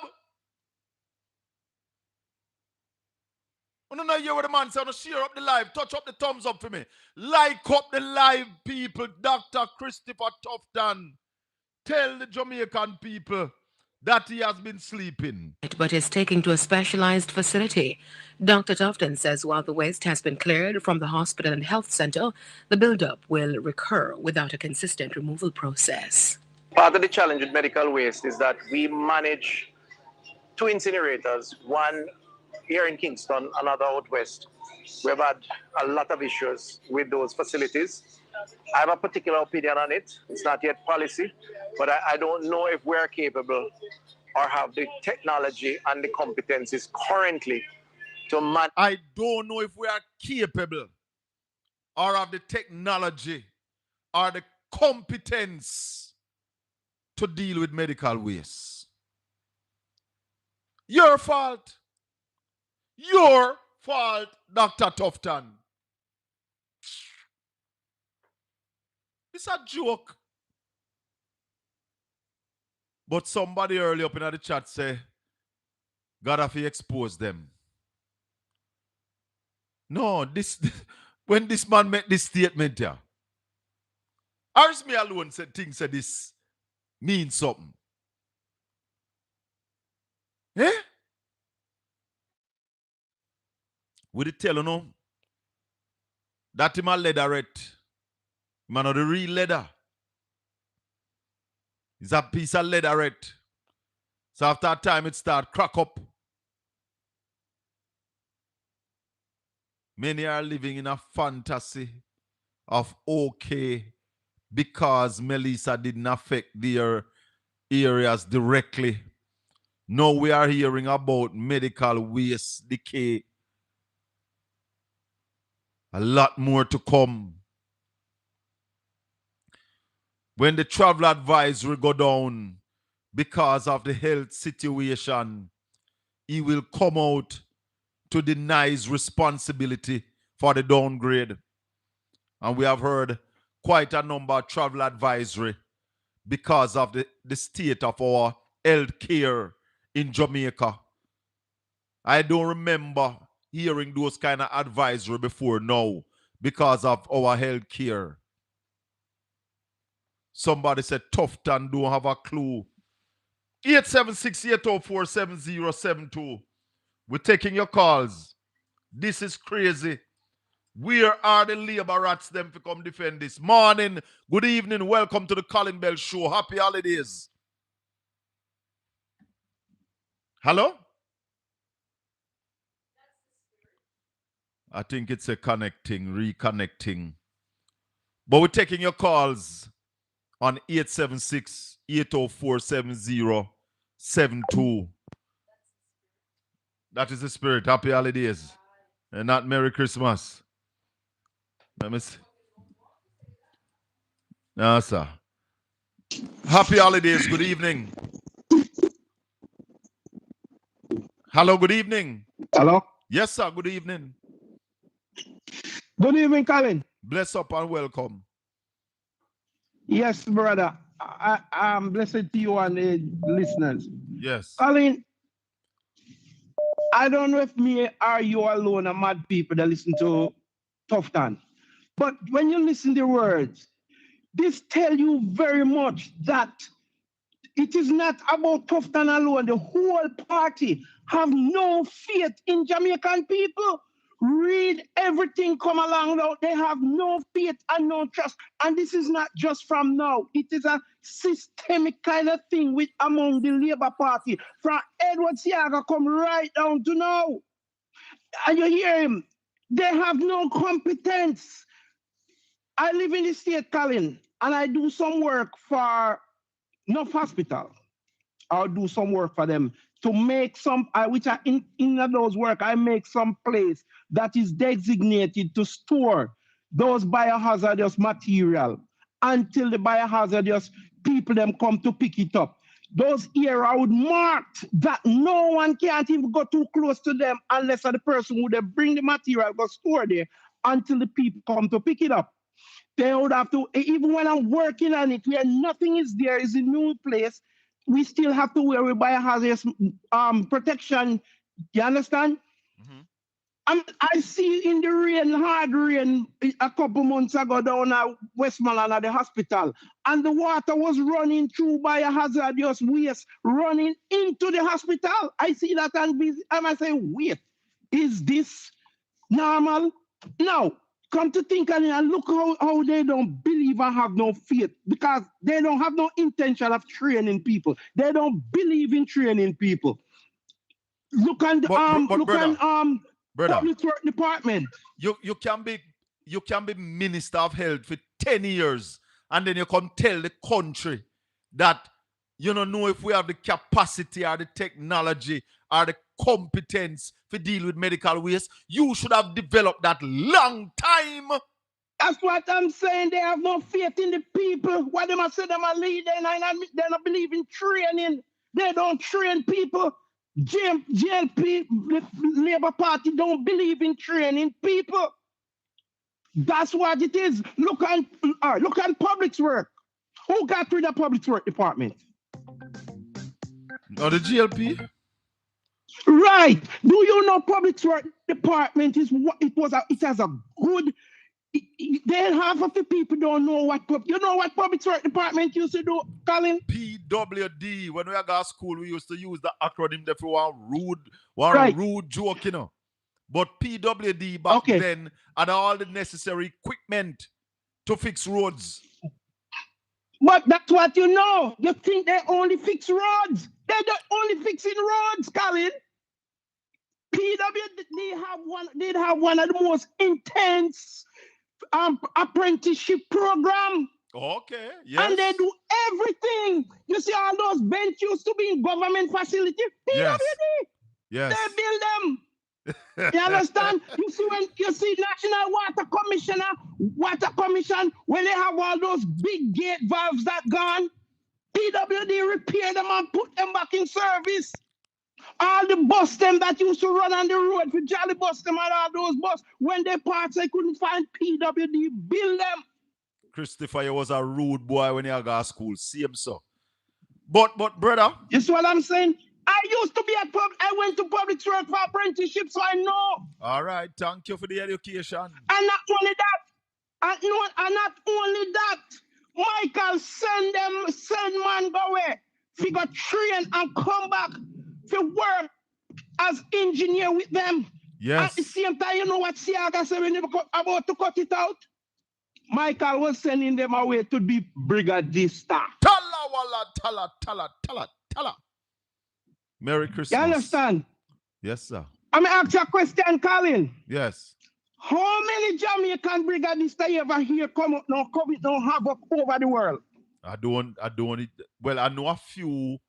No, hear what the man said. Share up the live. Touch up the thumbs up for me. Like up the live, people. Dr. Christopher Tufton. Tell the Jamaican people that he has been sleeping. But is taken to a specialized facility. Dr. Tufton says while the waste has been cleared from the hospital and health center, the buildup will recur without a consistent removal process. Part of the challenge with medical waste is that we manage two incinerators, one here in Kingston, another out west. We've had a lot of issues with those facilities. I have a particular opinion on it. It's not yet policy, but I don't know if we're capable or have the technology and the competencies currently to manage. I don't know if we are capable or have the technology or the competence to deal with medical waste. Your fault. Your fault, Dr. Tufton. It's a joke. But somebody early up in the chat say, God have to expose them. No, this when this man made this statement here, ours me alone said things that this means something. Eh? Would it tell you no? That him a leatherette. Man of the real leather. It's a piece of leatherette. So after a time it start crack up. Many are living in a fantasy of okay because Melissa didn't affect their areas directly. Now we are hearing about medical waste decay. A lot more to come. When the travel advisory go down because of the health situation, he will come out to deny his responsibility for the downgrade. And we have heard quite a number of travel advisory because of the state of our health care in Jamaica. I don't remember hearing those kind of advisory before now because of our health care. Somebody said Tufton don't have a clue. 876-804-7072. We're taking your calls. This is crazy. Where are the labor rats them to come defend this? Morning, good evening, welcome to the Colin Bell Show. Happy holidays. Hello? I think it's a reconnecting. But we're taking your calls on 876-804-7072. That is the spirit. Happy holidays. And not Merry Christmas. Let me see. No, sir. Happy holidays. Good evening. Hello, good evening. Hello? Yes, sir. Good evening. Good evening, Colin. Bless up and welcome. Yes, brother. I'm blessed to you and the listeners. Yes. Colin, I don't know if me or you alone are mad people that listen to Tufton. But when you listen to the words, this tell you very much that it is not about Tufton alone. The whole party have no faith in Jamaican people. Read everything come along now. They have no faith and no trust. And this is not just from now. It is a systemic kind of thing with among the Labour Party. From Edward Siaga come right down to now. And you hear him. They have no competence. I live in the state, Colin, and I do some work for North Hospital. I'll do some work for them to make some, which are in those work, I make some place that is designated to store those biohazardous material until the biohazardous people them come to pick it up. Those here I would mark that no one can't even go too close to them unless the person would bring the material, go store there until the people come to pick it up. They would have to, even when I'm working on it, where nothing is there, is a new place, we still have to wear biohazardous protection. You understand? Mm-hmm. I see in the rain, hard rain, a couple months ago down at Westmoreland at the hospital, and the water was running through biohazardous waste, running into the hospital. I see that and I say, wait, is this normal? No. come to think of it, and look how they don't believe and have no faith because they don't have no intention of training people. They don't believe in training people. Look at brother, public work department. You can be minister of health for 10 years and then you come tell the country that you don't know if we have the capacity or the technology or the competence to deal with medical waste. You should have developed that long time. That's what I'm saying. They have no faith in the people. What they must say them a lead, they don't believe in training. They don't train people. GLP, the Labour Party, don't believe in training people. That's what it is. Look on public work. Who got rid of public work department? Or the GLP? Right. Do you know public work department is what it has a good. Then half of the people don't know what public work department used to do, Colin? PWD. When we got school, we used to use the acronym there for rude joke, you know. But PWD back then had all the necessary equipment to fix roads. But that's what you know. You think they only fix roads. They're not only fixing roads, Colin. PWD did have one of the most intense apprenticeship program. Okay, yes. And they do everything. You see all those bench used to be in government facility. PWD. Yes. They build them. You understand? You see when you see National Water Commission, when they have all those big gate valves that gone, PWD repair them and put them back in service. All the bus them that used to run on the road for Jolly bus them and all those bus, when they parts they couldn't find PWD, build them. Christopher, you was a rude boy when you got to school. See him so. But brother. You see what I'm saying? I used to be I went to public work for apprenticeship, so I know. All right, thank you for the education. And not only that, Michael send man go away. Figure train and come back to work as engineer with them. Yes. At the same time, you know what Siaga said when they were about to cut it out? Michael was sending them away to be brigadista. Tala. Merry Christmas. You understand? Yes, sir. I'm going to ask you a question, Colin. Yes. How many Jamaican brigadists you ever hear come up now, COVID don't have up over the world? I don't. Well, I know a few,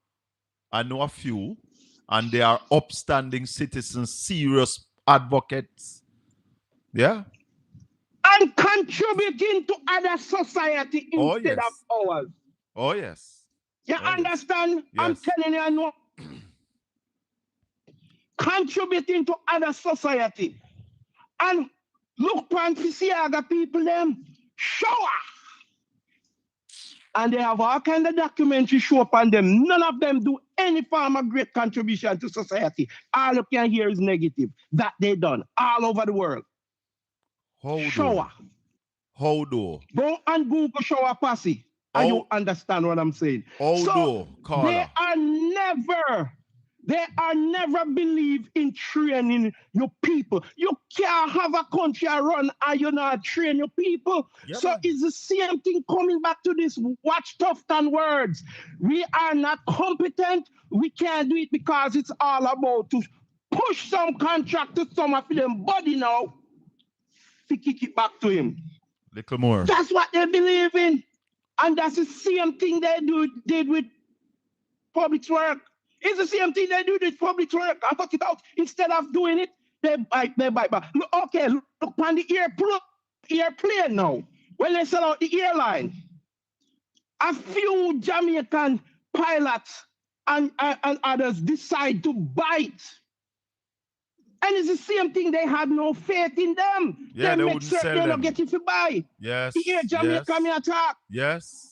and they are upstanding citizens, serious advocates. Yeah. And contributing to other society instead of ours. Oh, yes. You understand? Yes. I'm telling you, I know. Contributing to other society. And look upon Fisiaga people, them shower. And they have all kind of documentary show upon them. None of them do any form of great contribution to society. All you can hear is negative. That they done all over the world. Shower. How do? Go and Google shower posse. And you understand what I'm saying. So they are never believe in training your people. You can't have a country run and you not train your people. Yeah, so it's the same thing coming back to this watch Tufton words. We are not competent. We can't do it because it's all about to push some contract to some of them body now to kick it back to him. Little more. That's what they believe in. And that's the same thing they did with public work. It's the same thing they do with public work. I talk it out. Instead of doing it, they bite. Look on the airplane now. When they sell out the airline, a few Jamaican pilots and others decide to bite. And it's the same thing. They had no faith in them. Yeah, they wouldn't sell them. Don't get it to buy. Yes. The Air Jamaica me attack. Yes.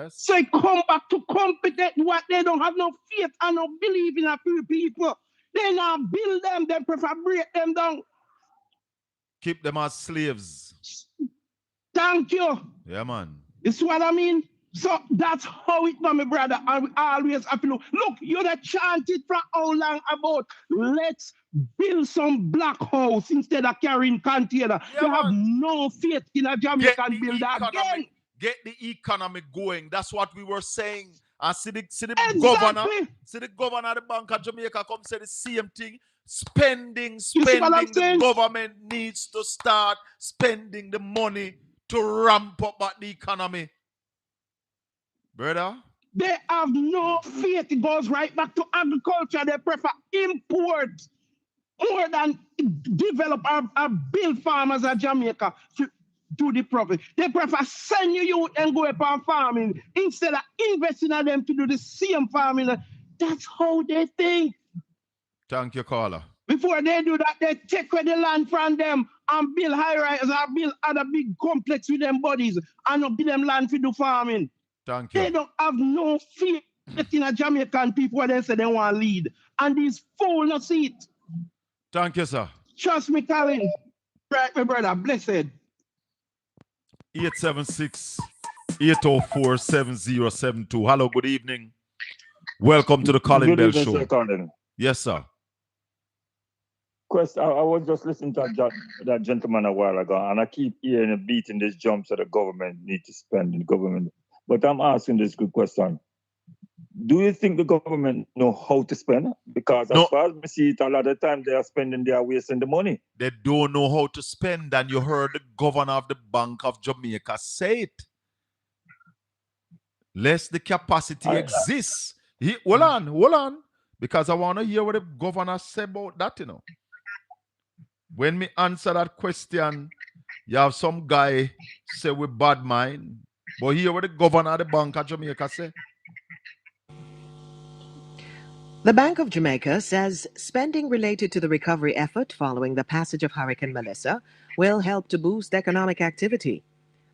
So it come back to competent what they don't have no faith and no belief in a few people. They now build them, they prefer break them down. Keep them as slaves. Thank you. Yeah, man. This is what I mean. So that's how it now, my brother. And we always have to look. Look, you done chanted for how long about let's build some black house instead of carrying container. Yeah, They have man. no faith in a Get Jamaican the builder again. get the economy going. That's what we were saying. And see the governor, Exactly. see the governor of the Bank of Jamaica come say the same thing. Spending. You see what I'm The saying? government needs to start spending the money to ramp up back the economy. Brother? They have no faith. It goes right back to agriculture. They prefer import more than develop or build farmers at Jamaica to do the profit. They prefer send you and go up on farming instead of investing in them to do the same farming. That's how they think. Thank you, caller. Before they do that, they take away the land from them and build high-rise or build other big complex with them bodies and not give them land to do farming. Thank you. They don't have no faith in a Jamaican people where they say they want to lead. And these fools not see it. Thank you, sir. Trust me, Colin. Right, my brother. Blessed. 876-804-7072. Hello, good evening. Welcome to the Colin Bell Show. Sir Colin. Yes, sir. Quest, I was just listening to that gentleman a while ago, and I keep hearing a beat in this jump so the government need to spend in the government. But I'm asking this good question. Do you think the government know how to spend? Because as far as we see it, a lot of the time they are spending, they are wasting the money. They don't know how to spend, and you heard the governor of the Bank of Jamaica say it. Lest the capacity exists. Hold on. Because I want to hear what the governor said about that, you know. When me answer that question, you have some guy say with bad mind. But hear what the governor of the Bank of Jamaica say. The Bank of Jamaica says spending related to the recovery effort following the passage of Hurricane Melissa will help to boost economic activity.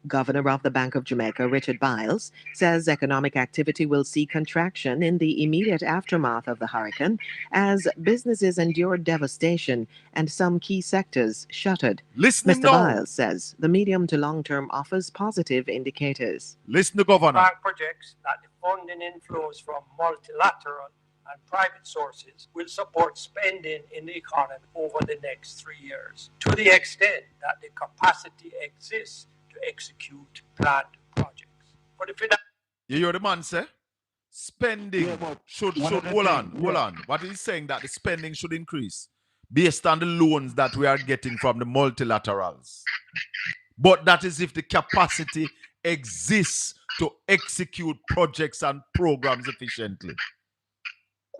Governor of the Bank of Jamaica, Richard Biles, says economic activity will see contraction in the immediate aftermath of the hurricane as businesses endured devastation and some key sectors shuttered. Mr. Biles says the medium to long-term offers positive indicators. Listen to Governor. The bank projects that the funding inflows from multilateral and private sources will support spending in the economy over the next 3 years, to the extent that the capacity exists to execute planned projects. For the you hear the man say? Spending should hold on. What he's saying that the spending should increase based on the loans that we are getting from the multilaterals. But that is if the capacity exists to execute projects and programs efficiently.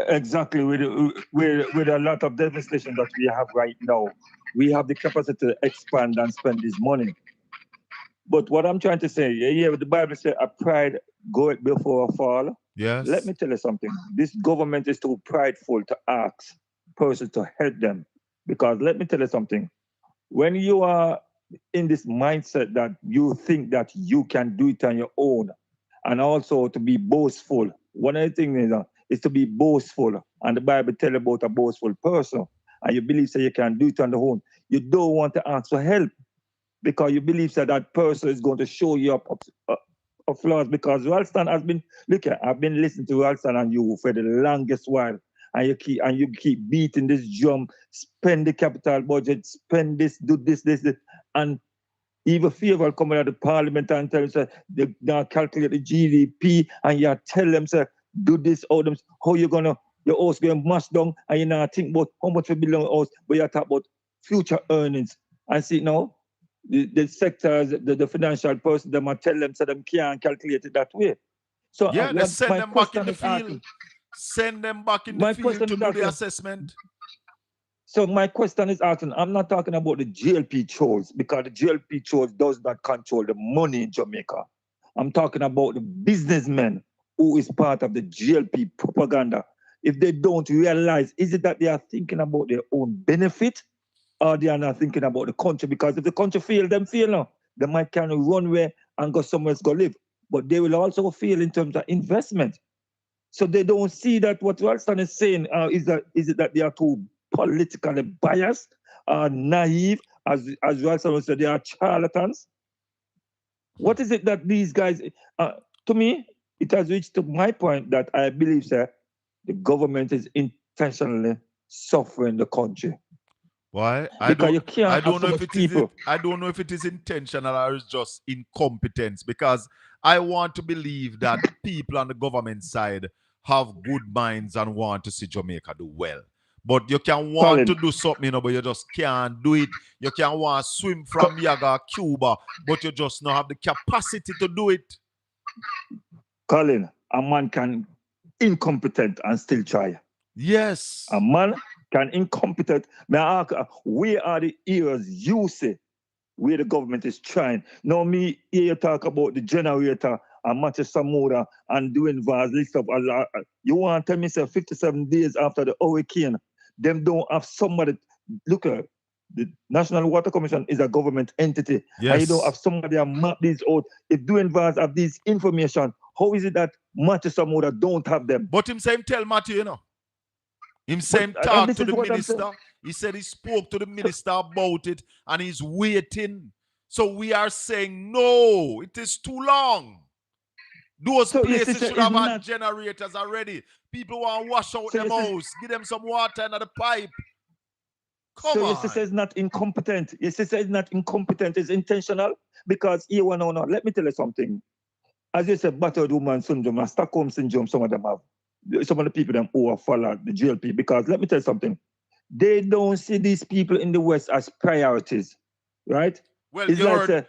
Exactly. With a lot of devastation that we have right now, we have the capacity to expand and spend this money. But what I'm trying to say, the Bible says, a pride goeth before a fall. Yes. Let me tell you something. This government is too prideful to ask persons to help them. Because let me tell you something. When you are in this mindset that you think that you can do it on your own, and also to be boastful, one of the things is to be boastful. And the Bible tells about a boastful person. And you believe that you can do it on your own. You don't want to ask for help, because you believe that person is going to show you up flaws. Because Ralston has been, I've been listening to Ralston and you for the longest while, and you keep beating this drum, spend the capital budget, spend this, do this, and even favor coming out of the parliament and tell them, they now calculate the GDP, and you tell them, do this, how you gonna, your house going mash down, and you now think about how much will belong to us, but you talk about future earnings. And see now, the sectors, the financial person, they might tell them so them can't calculate it that way. So they send them back in the field. Send them back in the field to do the assessment. So my question is asking, I'm not talking about the GLP chores, because the GLP chores does not control the money in Jamaica. I'm talking about the businessmen who is part of the GLP propaganda. If they don't realize, is it that they are thinking about their own benefit, or they are not thinking about the country? Because if the country fail, them fail now. They might kind of run away and go somewhere else go live. But they will also fail in terms of investment. So they don't see that what Ralston is saying is it that they are too politically biased, naive, as Ralston said, they are charlatans. What is it that these guys to me, it has reached to my point that I believe, sir, the government is intentionally suffering the country. Why? Because you can't have so know much if it is people. I don't know if it is intentional or it's just incompetence, because I want to believe that people on the government side have good minds and want to see Jamaica do well. But you can want Colin, to do something, but you just can't do it. You can want to swim from Yaga, Cuba, but you just don't have the capacity to do it. Colin, a man can incompetent and still try. Yes. A man can incompetent. May I ask, where are the ears you say where the government is trying? Now me hear you talk about the generator and Manchester Moda and doing vast list of a lot. You want to tell me, say, 57 days after the hurricane, them don't have somebody. Look at the National Water Commission is a government entity. Yes. And you don't have somebody that map these out. If doing vast have this information, how is it that Manchester Moda don't have them? But him say him tell Matthew, you know. Him say him talk to the minister. He said he spoke to the minister about it and he's waiting. So we are saying, no, it is too long. Those places should have had generators already. People want to wash out them house. Give them some water under the pipe. Come on. Your sister is not incompetent. Your sister is not incompetent. It's intentional. Because here, no. Let me tell you something. As you said, battered woman syndrome and Stockholm syndrome, some of them have. Some of the people them who are follow the GLP. Because let me tell you something. They don't see these people in the West as priorities. Right? Well, you heard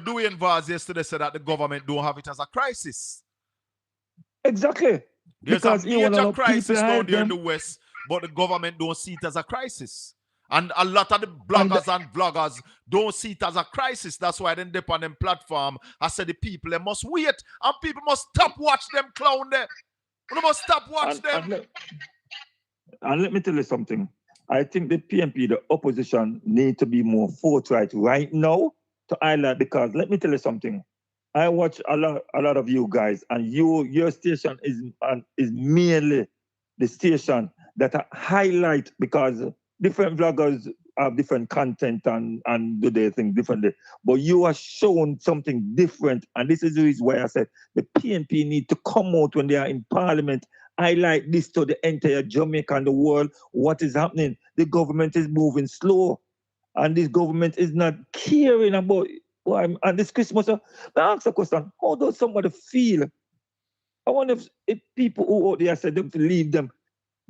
Dwayne Vaz yesterday said that the government don't have it as a crisis. Exactly. There's a major crisis down there in the West, but the government don't see it as a crisis. And a lot of the bloggers and vloggers don't see it as a crisis. That's why they dip on them platform. I said the people, they must wait. And people must stop watch them clown there. They must stop watch them. And let me tell you something. I think the PNP, the opposition, need to be more forthright right now to highlight, because let me tell you something. I watch a lot of you guys, and your station is mainly the station that I highlight, because different vloggers have different content and do their thing differently. But you are showing something different, and this is the reason why I said the PNP need to come out when they are in Parliament. Highlight this to the entire Jamaica and the world. What is happening? The government is moving slow, and this government is not caring about. And this Christmas, I ask a question: how does somebody feel? I wonder if people who out there said them to leave them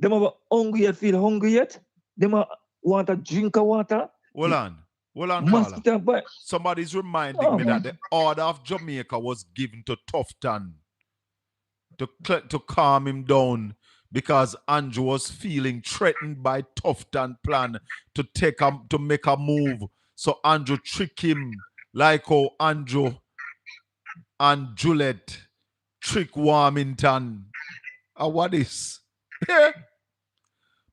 are hungry yet, feel hungry yet? Them want a drink of water? Hold on, Carla. Somebody's reminding me that the order of Jamaica was given to Tufton to calm him down, because Andrew was feeling threatened by Tufton plan to make a move. So Andrew tricked him, like how Andrew and Juliet trick Warmington. What is? Yeah.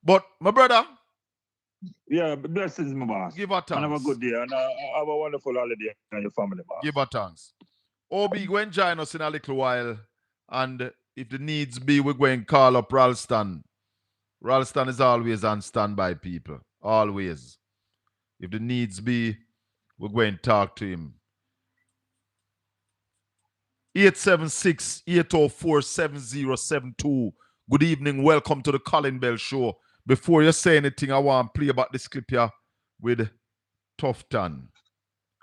But my brother. Yeah, blessings, my boss. Give her thanks. And have a good day, and have a wonderful holiday and your family, boss. Give her thanks. Obi, go and join us in a little while. And if the needs be, we're going to call up Ralston. Ralston is always on standby, people. Always. If the needs be, we're going to talk to him. 876-804-7072. Good evening. Welcome to the Colin Bell Show. Before you say anything, I want to play about this clip here with Tufton.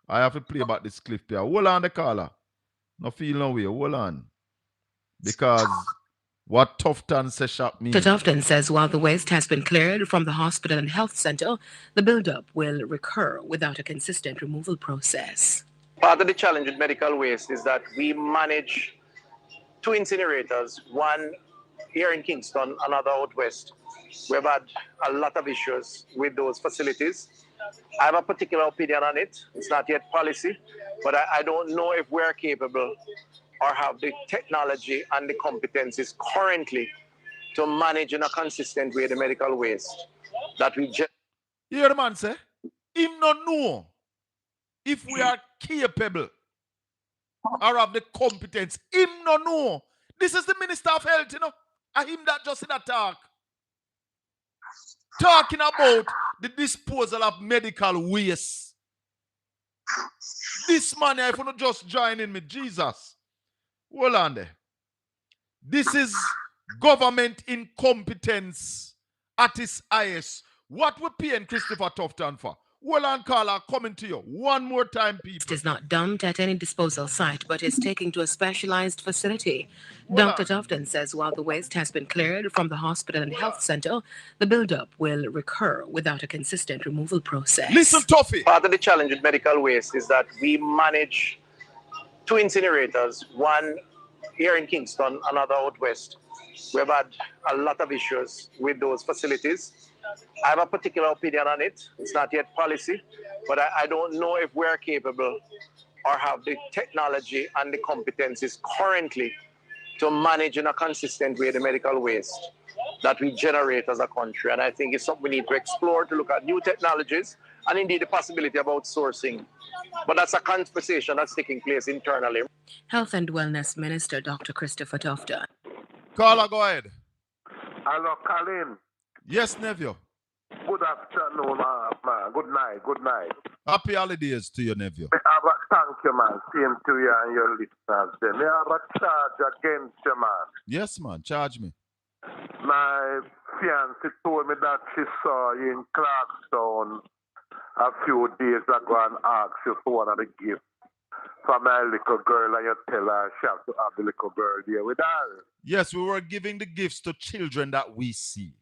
I have to play about this clip here. Hold on, the caller. No feel no way. Hold on. Because what Tufton says shop me. Tufton says while the waste has been cleared from the hospital and health center, the buildup will recur without a consistent removal process. Part of the challenge with medical waste is that we manage two incinerators, one here in Kingston, another out west. We've had a lot of issues with those facilities. I have a particular opinion on it. It's not yet policy, but I don't know if we're capable or have the technology and the competencies currently to manage in a consistent way the medical waste that we just... You hear the man say? Him not know if we are capable or have the competence. Him not know. This is the Minister of Health, you know. And him that just in a talk. Talking about the disposal of medical waste. This man, if you not just join in me, Jesus. Hold on there. This is government incompetence at its highest. What we're paying Christopher Tufton for? Hold on, Carla, coming to you. One more time, people. It is not dumped at any disposal site, but is taken to a specialized facility. Hold Dr. on. Tufton says while the waste has been cleared from the hospital and health center, the buildup will recur without a consistent removal process. Listen, Tuffy. Part of the challenge with medical waste is that we manage two incinerators, one here in Kingston, another out west. We've had a lot of issues with those facilities. I have a particular opinion on it. It's not yet policy, but I don't know if we're capable or have the technology and the competencies currently to manage in a consistent way the medical waste that we generate as a country. And I think it's something we need to explore, to look at new technologies and indeed the possibility of outsourcing. But that's a conversation that's taking place internally. Health and Wellness Minister Dr. Christopher Tufton. Carla, go ahead. Hello, Colin. Yes, nephew. Good afternoon, man. Good night. Good night. Happy holidays to your nephew. Thank you, man. Same to you and your listeners. May I have a charge against you, man? Yes, man. Charge me. My fiancée told me that she saw you in Clarkstown a few days ago and asked you for one of the gifts for my little girl, and you tell her she has to have the little girl there with her. Yes, we were giving the gifts to children that we see.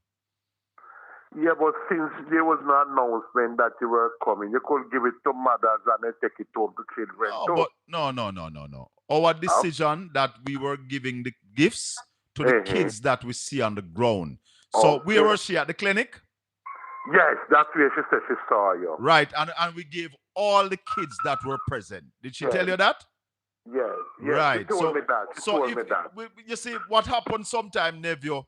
Yeah, but since there was no announcement that you were coming, you could give it to mothers and then take it home to children No, too. but no. Our decision that we were giving the gifts to the kids that we see on the ground. So where was she at the clinic? Yes, that's where she said she saw you. Right, and we gave all the kids that were present. Did she tell you that? Yes, Right. She told me that. She told me that. You see, what happens sometimes, nephew,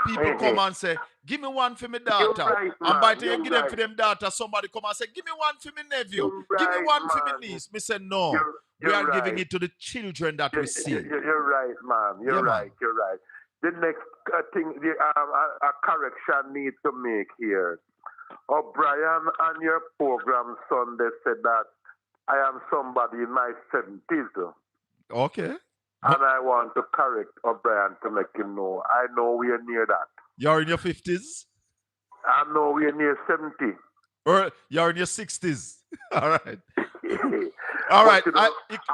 people come and say, give me one for my daughter. Right, and by the man, time you give them for them daughter, somebody come and say, give me one for my nephew. Give me one for my niece. Me say, no. We are giving it to the children that we see. You're right, man. You're right. The next thing, a correction need to make here. O'Brien on your program Sunday said that I am somebody in my 70s. Okay. And I want to correct O'Brien to make him know. I know we are near that. You're in your 50s? I know we are near 70. Or you're in your 60s? All right. All right.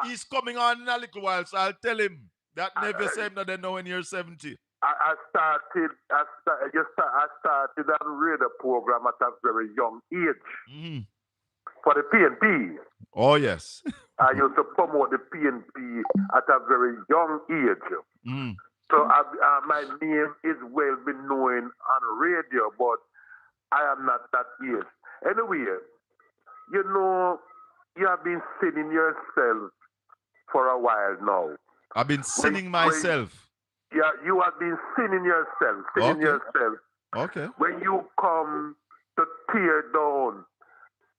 He's coming on in a little while, so I'll tell him that never say him that they know when you're 70. I started a radio program at a very young age for the PNP. Oh, yes. I used to promote the PNP at a very young age. So my name is well been known on radio, but I am not that age. Anyway, you know, you have been sinning yourself for a while now. I've been sinning myself. Yeah, you have been sinning yourself. Okay. When you come to tear down,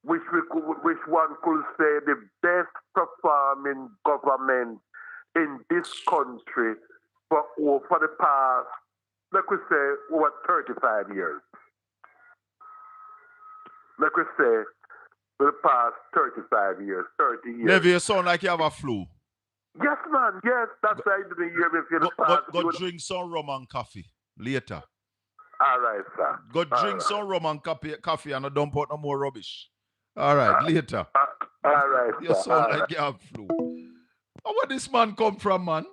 which one could say the best performing government in this country for the past, like we say, over 35 years. Like we say, for the past 35 years, 30 years. Never you sound like you have a flu. Yes, man. Yes, that's why I didn't hear me for the past. Go drink some rum and coffee later. All right, sir. Go drink some rum and coffee and don't put no more rubbish. All right, later. All right, you sound like you have flu. Oh, where this man come from, man?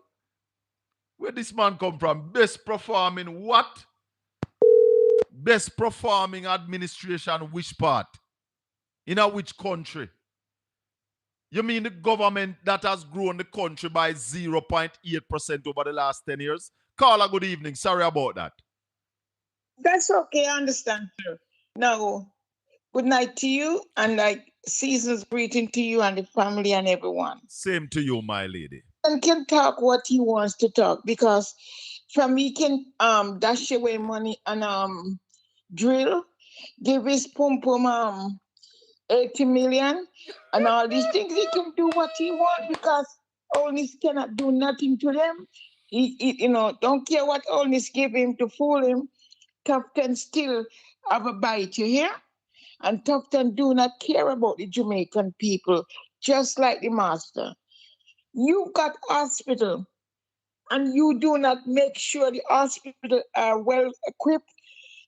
Where this man come from? Best performing what? Best performing administration which part? In which country? You mean the government that has grown the country by 0.8% over the last 10 years? Carla, good evening. Sorry about that. That's okay. I understand, sir. Now, good night to you and season's greeting to you and the family and everyone. Same to you, my lady. And can talk what he wants to talk because from he can dash away money and drill, give his pum 80 million and all these things. He can do what he wants because Olness cannot do nothing to them. He don't care what Olness give him to fool him. Tufton still have a bite, you hear? And Tufton do not care about the Jamaican people, just like the master. You got hospital and you do not make sure the hospital are well equipped,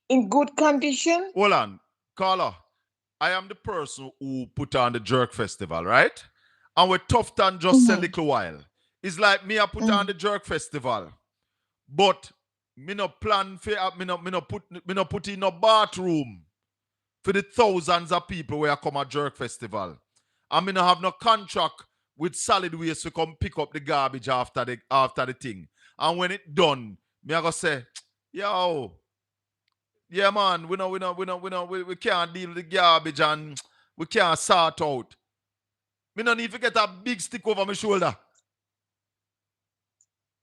in good condition. Hold on, Carla. I am the person who put on the Jerk Festival, right? And with Tufton just a little while. It's like me I put on the Jerk Festival. But me no plan for me no put in no bathroom for the thousands of people where come at Jerk Festival. And me no have no contract with solid waste to come pick up the garbage after the thing. And when it done, me I go say, yo, yeah man, we can't deal with the garbage and we can't sort out. Me no need to get a big stick over my shoulder.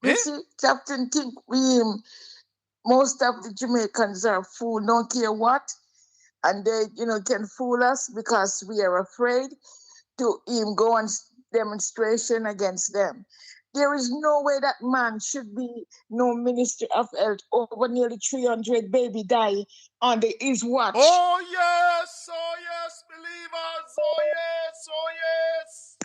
You see, Captain, think most of the Jamaicans are fool, don't care what, and they, can fool us because we are afraid to go on demonstration against them. There is no way that man should be no Minister of Health. Over nearly 300 baby die on his watch. Oh yes, believers, oh yes.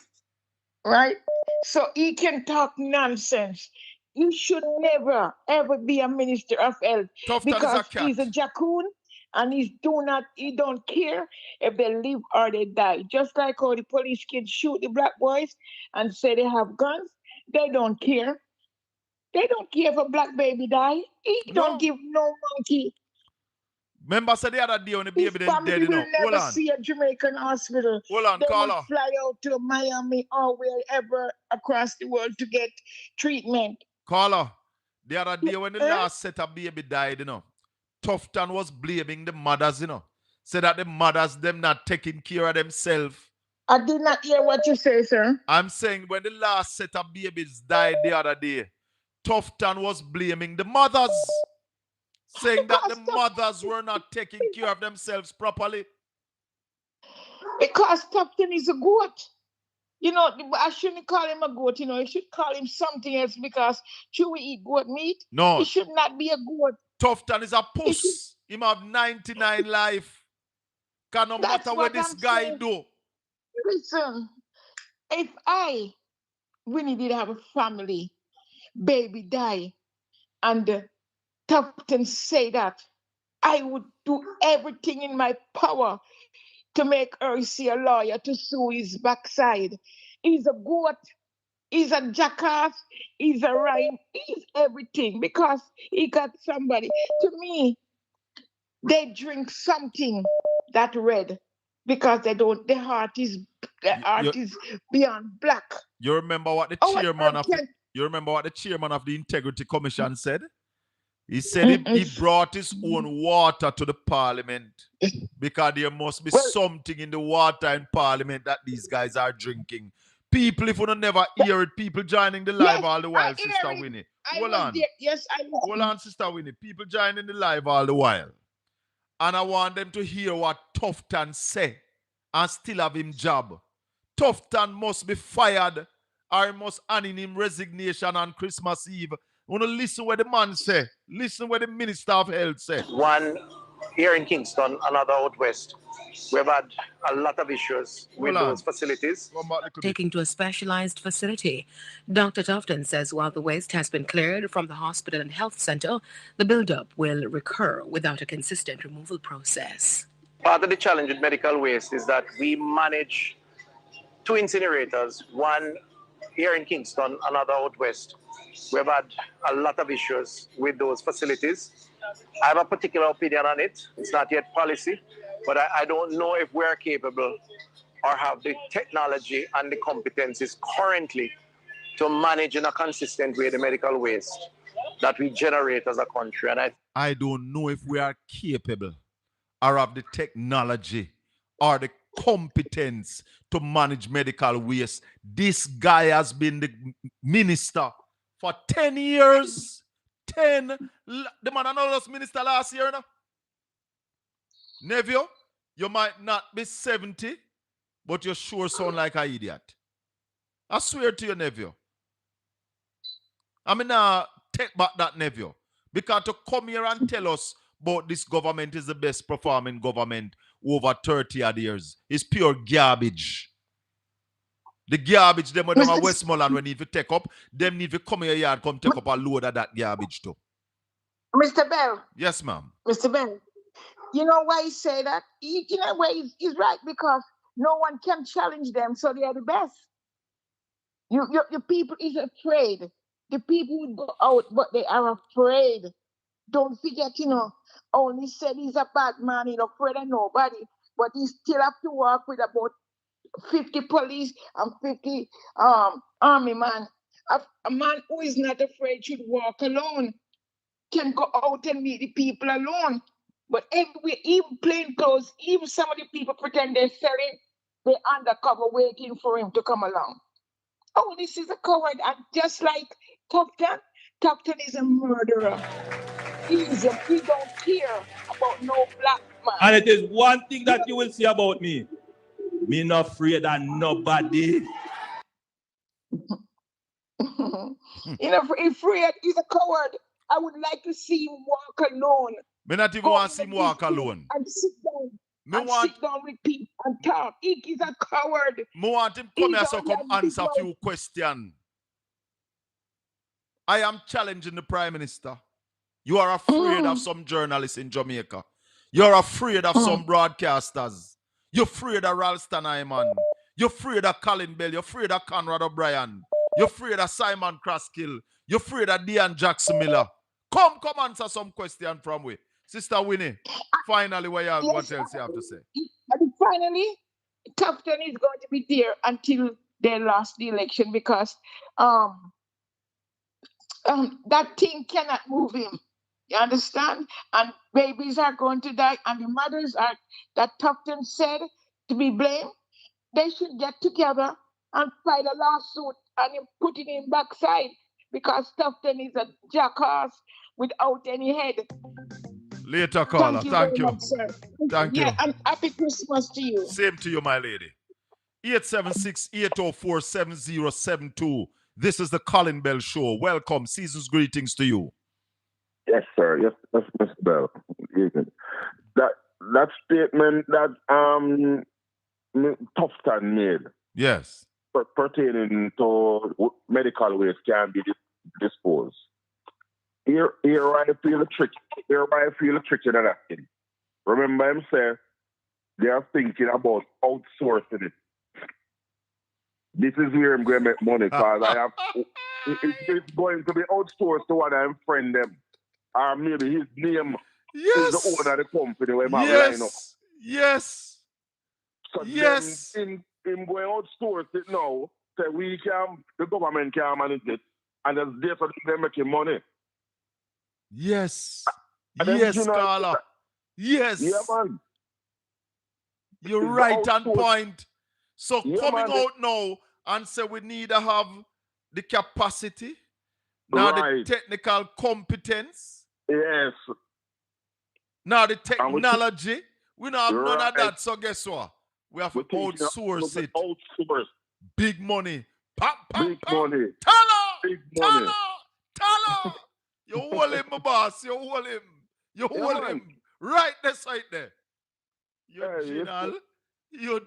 Right? So he can talk nonsense. You should never, ever be a Minister of Health because he's a jackoon and he don't care if they live or they die. Just like how the police can shoot the black boys and say they have guns, they don't care. They don't care if a black baby die. He don't give no monkey. Remember, said the other day when the baby then dead, will never see a Jamaican hospital. Hold on, they Carla. will fly out to Miami or wherever across the world to get treatment. Carla, the other day when the last set of baby died, Tufton was blaming the mothers, said that the mothers, them not taking care of themselves. I did not hear what you say, sir. I'm saying when the last set of babies died the other day, Tufton was blaming the mothers, saying that the mothers were not taking care of themselves properly. Because Tufton is a goat. I shouldn't call him a goat, you should call him something else because should we eat goat meat? No. He should not be a goat. Tufton is a puss. He have 99 life. Can no matter what this guy do. Listen, if Winnie did have a family, baby die, and Tufton say that, I would do everything in my power to make her see a lawyer to sue his backside. He's a goat. He's a jackass. He's a rhyme. He's everything because he got somebody. To me, they drink something that red because they don't. Their heart is beyond black. You remember what the chairman of the Integrity Commission said? He said he brought his own water to the parliament because there must be something in the water in parliament that these guys are drinking. People, if you never hear it, people joining the live all the while, Sister Winnie. Hold on. Yes, I know. Hold on, Sister Winnie. People joining the live all the while. And I want them to hear what Tufton say and still have him job. Tufton must be fired or he must hand in him resignation on Christmas Eve. You want to listen what the man say. Listen what the Minister of Health say. One here in Kingston, another out west. We've had a lot of issues with those facilities. Taking to a specialized facility. Dr. Tufton says while the waste has been cleared from the hospital and health center, the buildup will recur without a consistent removal process. Part of the challenge with medical waste is that we manage two incinerators, one here in Kingston, another out west. We've had a lot of issues with those facilities. I have a particular opinion on it. It's not yet policy, but I don't know if we're capable or have the technology and the competencies currently to manage in a consistent way the medical waste that we generate as a country. And I don't know if we are capable or have the technology or the competence to manage medical waste. This guy has been the minister for 10 years. 10. The man announced minister last year. No? Nephew, you might not be 70, but you sure sound like an idiot. I swear to you, nephew. I mean, take back that, nephew. Because to come here and tell us about this government is the best performing government over 30 odd years is pure garbage. The garbage them when them Mr. a Westmoreland when need to take up, them need to come in your yard, come take up a load of that garbage too. Mr. Bell, Yes, ma'am. Mr. Bell, you know why he say that? You know why he's right, because no one can challenge them, so they are the best. Your people is afraid. The people would go out, but they are afraid. Don't forget, only said he's a bad man, he's afraid of nobody, but he still have to work with about 50 police and 50 army man. A man who is not afraid should walk alone, can go out and meet the people alone. But everywhere, even plain clothes, even some of the people pretend they're selling, they're undercover waiting for him to come along. Oh, this is a coward. And just like Tufton is a murderer. He don't care about no black man. And it is one thing that you will see about me. Me not afraid of nobody. Afraid, he's a coward. I would like to see him walk alone. Me not even want to see him walk alone. And sit down with people and talk. He's a coward. Me want him come here so come answer a few questions. I am challenging the Prime Minister. You are afraid of some journalists in Jamaica. You're afraid of some broadcasters. You're afraid of Ralston Hyman. You're afraid of Colin Bell. You're afraid of Conrad O'Brien. You're afraid of Simon Kraskill. You're afraid of Dean Jackson Miller. Come answer some question from we. Sister Winnie, finally, what else you have to say? Finally, Tufton is going to be there until they lost the election, because that thing cannot move him. You understand? And babies are going to die, and the mothers are, that Tufton said to be blamed, they should get together and file a lawsuit and put it in backside, because Tufton is a jackass without any head. Later, caller. Thank you. Very much, sir. Thank you. And happy Christmas to you. Same to you, my lady. 876-804-7072. This is the Colin Bell Show. Welcome. Season's greetings to you. Yes, sir. Yes, Mr. Bell. That statement that Tufton made. Yes. Pertaining to medical waste can be disposed. Here I feel a trick. Here I feel a trick in that thing. Remember him say they are thinking about outsourcing it. This is where I'm going to make money, because it's going to be outsourced to one of them friend them. Or maybe his name is the owner of the company where line up. Yes. So then him going outsource it now, so the government can manage it, and there's there for them making money. Yes. Yes, Carla. Yes. Yeah, man. You're right on point. So coming out now and say we need to have the capacity, now the technical competence. Yes. Now the technology. We don't have none of that. So guess what? We have to outsource it. Outsource. Big money. Big money. Tala! You hold him, my boss. You hold him. Right there, right there. You're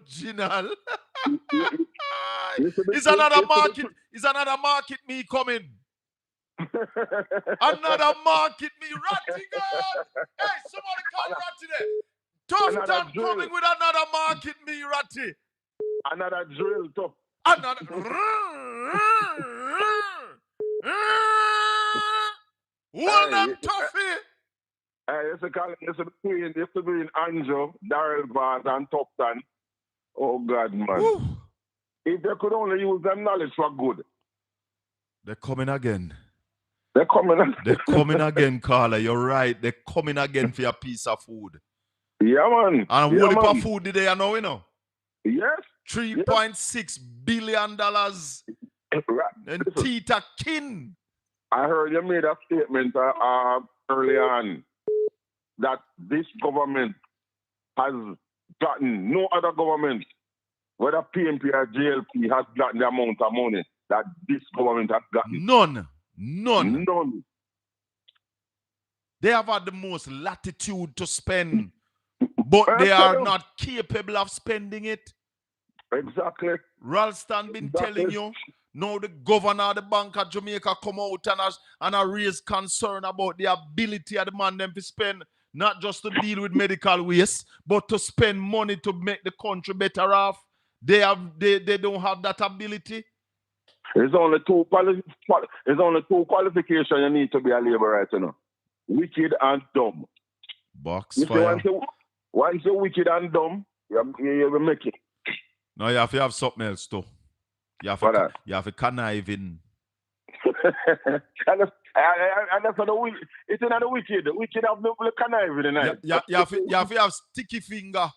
Ginal. It's another market. It's another market me coming. Another market me. Ratty God. Hey, somebody call Ratty there. Tufton coming with another market me, Ratty. Another drill, Tough. Another. Hold them, Tuffy. It's between Anjo, Darrell Vaz, and Tufton. Oh, God, man. Woo. If they could only use them knowledge for good. They're coming again. They're coming again, Carla. You're right. They're coming again for your piece of food. Yeah, man. And what heap of food did they know, you know? Yes. $3.6 billion. And Tita Kin. I heard you made a statement early on that this government has gotten, no other government, whether PNP or JLP, has gotten the amount of money that this government has gotten. None. They have had the most latitude to spend, but they are not capable of spending it. Exactly. Ralston been telling you. Now the governor of the Bank of Jamaica come out and raise concern about the ability of the man them to spend, not just to deal with medical waste, but to spend money to make the country better off. They don't have that ability. There's only two qualifications you need to be a labor right, you know. Wicked and dumb. Box if fire. Once you're wicked and dumb, you will make it. No, you have to have something else too. You have to conniving. and that's for the wicked. It's not the wicked. The wicked have no conniving in it. You have to have sticky finger.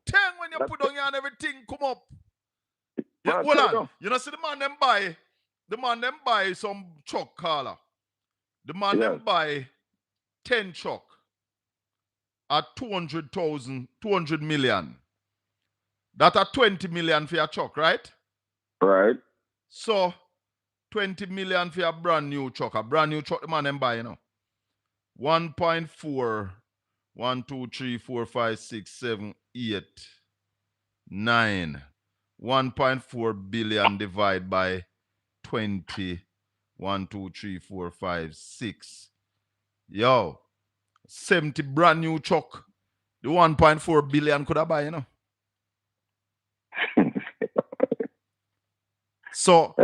Tang when you put on you and everything come up. Yeah, hold on. You know, see the man them buy some truck caller. The man them buy 10 truck at 200 million. That are 20 million for your truck, right? Right. So 20 million for a brand new truck. A brand new truck the man them buy, you know. 1.4 1, 2, 3, 4, 5, 6, 7, 8, 9. 1.4 billion divided by 20. 1, 2, 3, 4, 5, 6. Yo, 70 brand new truck. The 1.4 billion could have buy, you know. So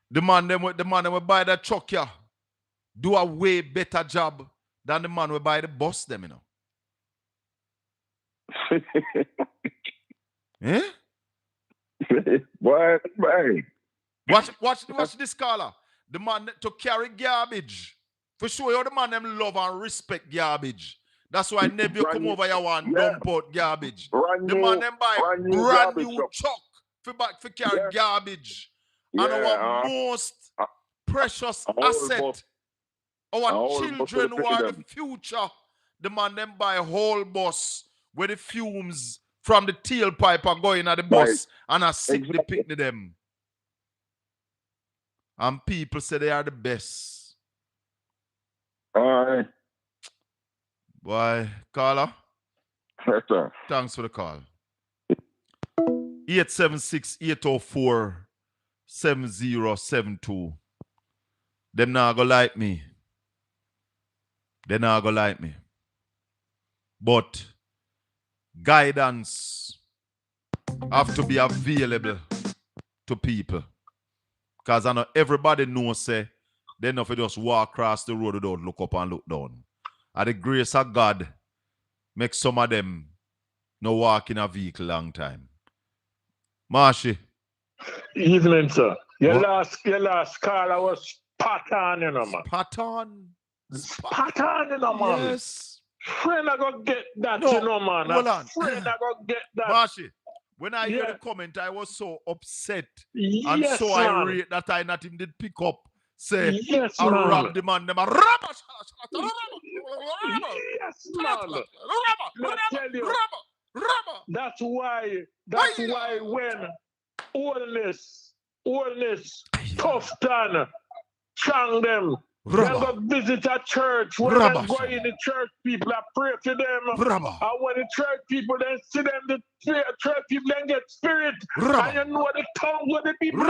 the man will buy that truck here do a way better job than the man will buy the bus them, you know. Eh? Why? Watch this caller. The man to carry garbage. For sure, the man them love and respect garbage. That's why Nebby come over here and dump out garbage. The man them buy brand new truck for carry garbage. And our most precious asset, our children who are the future, the man them buy a whole bus where the fumes from the tailpipe are going at the bus and are sick the picnic them. And people say they are the best. All right. Boy, caller. Yes, sir. Thanks for the call. 876-804-7072. Them not gonna like me. They not gonna like me. But guidance have to be available to people. Because I know everybody knows say they know if you just walk across the road without look up and look down. And the grace of God make some of them no walk in a vehicle long time. Marshy. Evening, sir. Your last caller was spot on, you know, man. Spot on, you know, man. Yes. Friend, I go get that, you know, man. Hold on. Friend, I go get that. Marshy, when I hear the comment, I was so upset and so irate that I not even did pick up. Say, I rob the man. Them, yes, man. That's why when oldness, Tufton, Chang them, they go visit a church, when they go in the church, people are pray for them. And when the church people then see them, the church people then get spirit. And you know the tongue where the people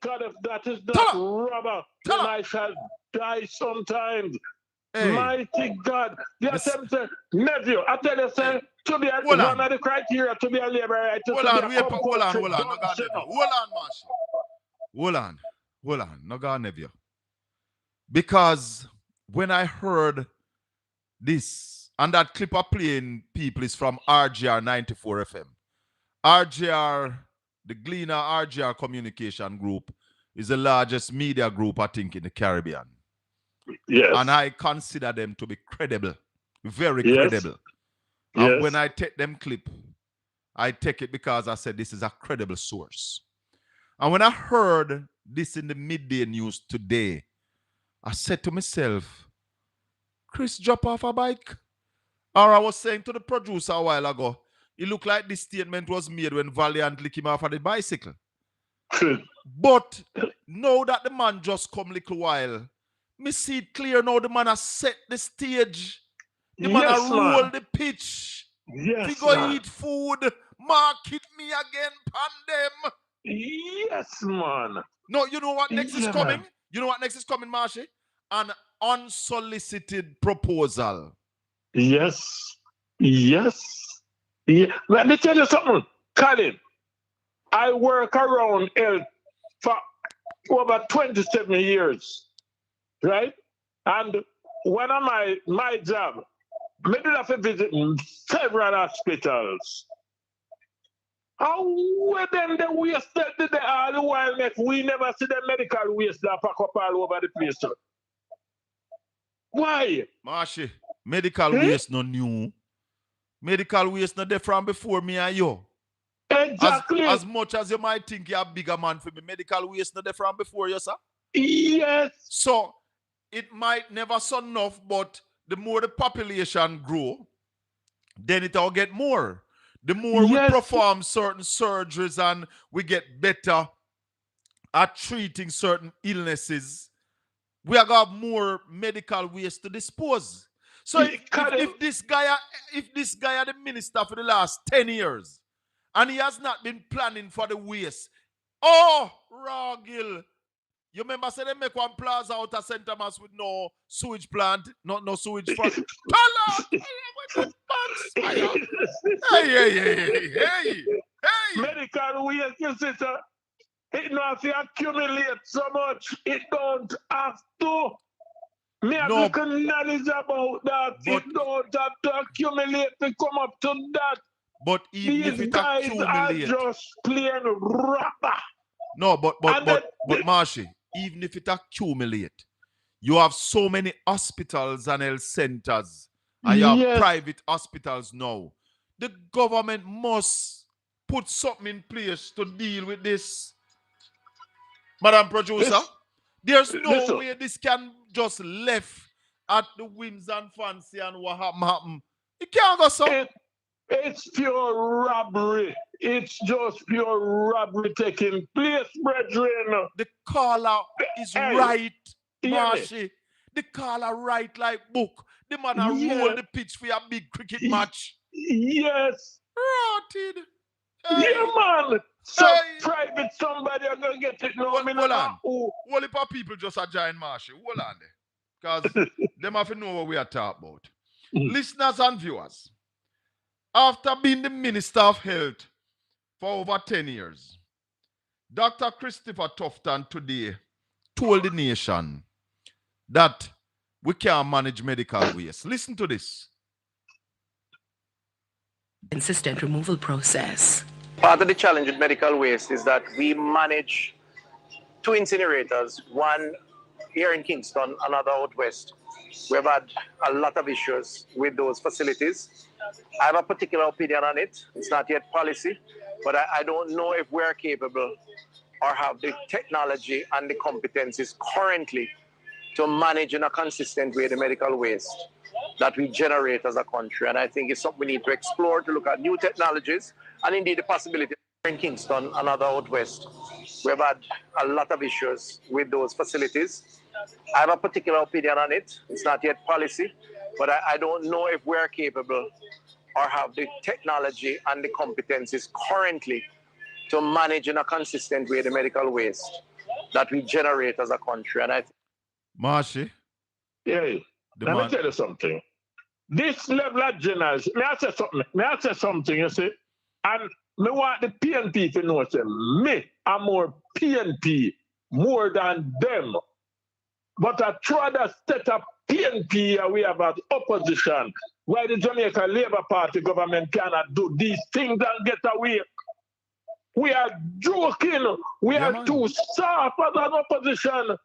God, if that is not rubber, then I shall die sometimes. Hey. Mighty God. Yes, nephew, I tell you, sir, to be one of the criteria to be a laborer. Hold on, no God, nephew. Because when I heard this, and that clip of playing people is from RGR 94 FM. RGR, the Gleaner RGR Communication Group, is the largest media group, I think, in the Caribbean. Yes. And I consider them to be credible, very credible. And when I take them clip, I take it because I said this is a credible source. And when I heard this in the midday news today, I said to myself, Chris drop off a bike? Or I was saying to the producer a while ago, it looked like this statement was made when Valiant licked him off of the bicycle. But now that the man just come a little while, Me see it clear now. The man has set the stage. The man has rolled the pitch. Yes, we go eat food. Market me again, pandem. Yes, man. No, you know what next is coming? Man. You know what next is coming, Marshy? An unsolicited proposal. Yes. Yes. Yeah. Let me tell you something, Colin. I work around health for over 27 years, right? And one of my job, I did have to visit several hospitals. How were them the waste that did all the while if we never see the medical waste that pack up all over the place? Sir? Why? Marshy, medical waste no new. Medical waste no there from before me and you. Exactly. As much as you might think you're a bigger man for me, medical waste no there from before you, sir. Yes. So it might never so enough, but the more the population grow, then it'll get more. The more we perform certain surgeries and we get better at treating certain illnesses, we are going to have more medical waste to dispose. So if this guy are the minister for the last 10 years and he has not been planning for the waste, oh, Rogil, you remember say they make one plaza out of St. Thomas with no sewage plant, no sewage front. Hey. Medical waste, you see, sir. It not have to accumulate so much. It don't have to. Me have little knowledge about that. It don't have to accumulate to come up to that. But even if it accumulate, are just plain rubber. No, but Marshy, even if it accumulate, you have so many hospitals and health centers, and you have private hospitals now. The government must put something in place to deal with this. Madam Producer, there's no way this can just left at the whims and fancy and what happen. It can't go so. It's pure robbery. It's just pure robbery taking place, brethren. The caller is right, Marshy. The caller right like book. The man roll the pitch for a big cricket match. Yes. Rotted. Yeah, man. So private somebody are going to get it. No, hold on. All the people just are giant Marshy. Hold on there. Because them have to know what we are talking about. Listeners and viewers, after being the Minister of Health for over 10 years, Dr. Christopher Tufton today told the nation that we can't manage medical waste. Listen to this. Consistent removal process. Part of the challenge with medical waste is that we manage two incinerators, one here in Kingston, another out west. We've had a lot of issues with those facilities. I have a particular opinion on it. It's not yet policy, but I don't know if we're capable or have the technology and the competencies currently to manage in a consistent way the medical waste that we generate as a country. And I think it's something we need to explore, to look at new technologies and indeed the possibility in Kingston, another out west. We've had a lot of issues with those facilities. I have a particular opinion on it. It's not yet policy, but I don't know if we're capable or have the technology and the competencies currently to manage in a consistent way the medical waste that we generate as a country. And I think Marshy. Yeah. Let me tell you something. This level of journals, may I say something, you see? And me want the PNP to know, say, me, I'm more PNP more than them. But I try to set up PNP we have an opposition. Why the Jamaica Labour Party government cannot do these things and get away? We are joking. We are too soft as an opposition.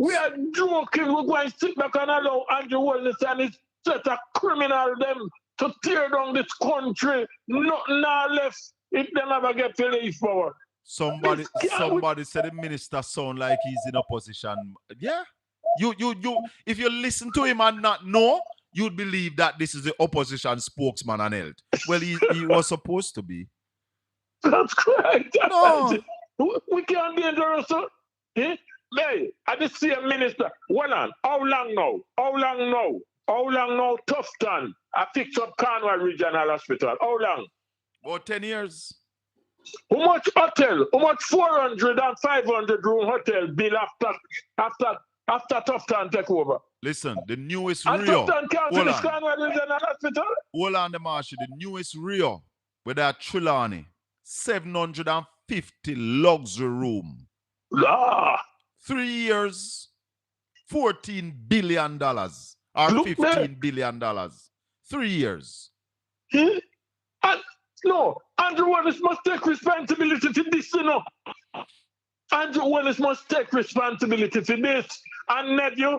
We are joking. We're going to sit back and allow Andrew Wellness and his set of criminal them to tear down this country. Nothing left if they never get to leave forward. Somebody said the minister sound like he's in opposition. Yeah. You if you listen to him and not know, you'd believe that this is the opposition spokesman and health. Well, he was supposed to be. That's correct. No. We can't be dangerous. Hey, I the same minister. Hold on. How long now? How long now? How long now? Tufton. I fix up Cornwall Regional Hospital. How long? About 10 years. How much hotel? How much 400 and 500 room hotel bill after Tufton take over? Listen, the newest and Rio. Tufton can't Hold finish on. Cornwall Regional Hospital? Hold on, the Marshal. The newest Rio with that Trelawney. 750 luxury room. Ah. 3 years, $14 billion or $15 billion. 3 years. And, no, Andrew Wallace must take responsibility for this, you know. Andrew Wallace must take responsibility for this. And nephew,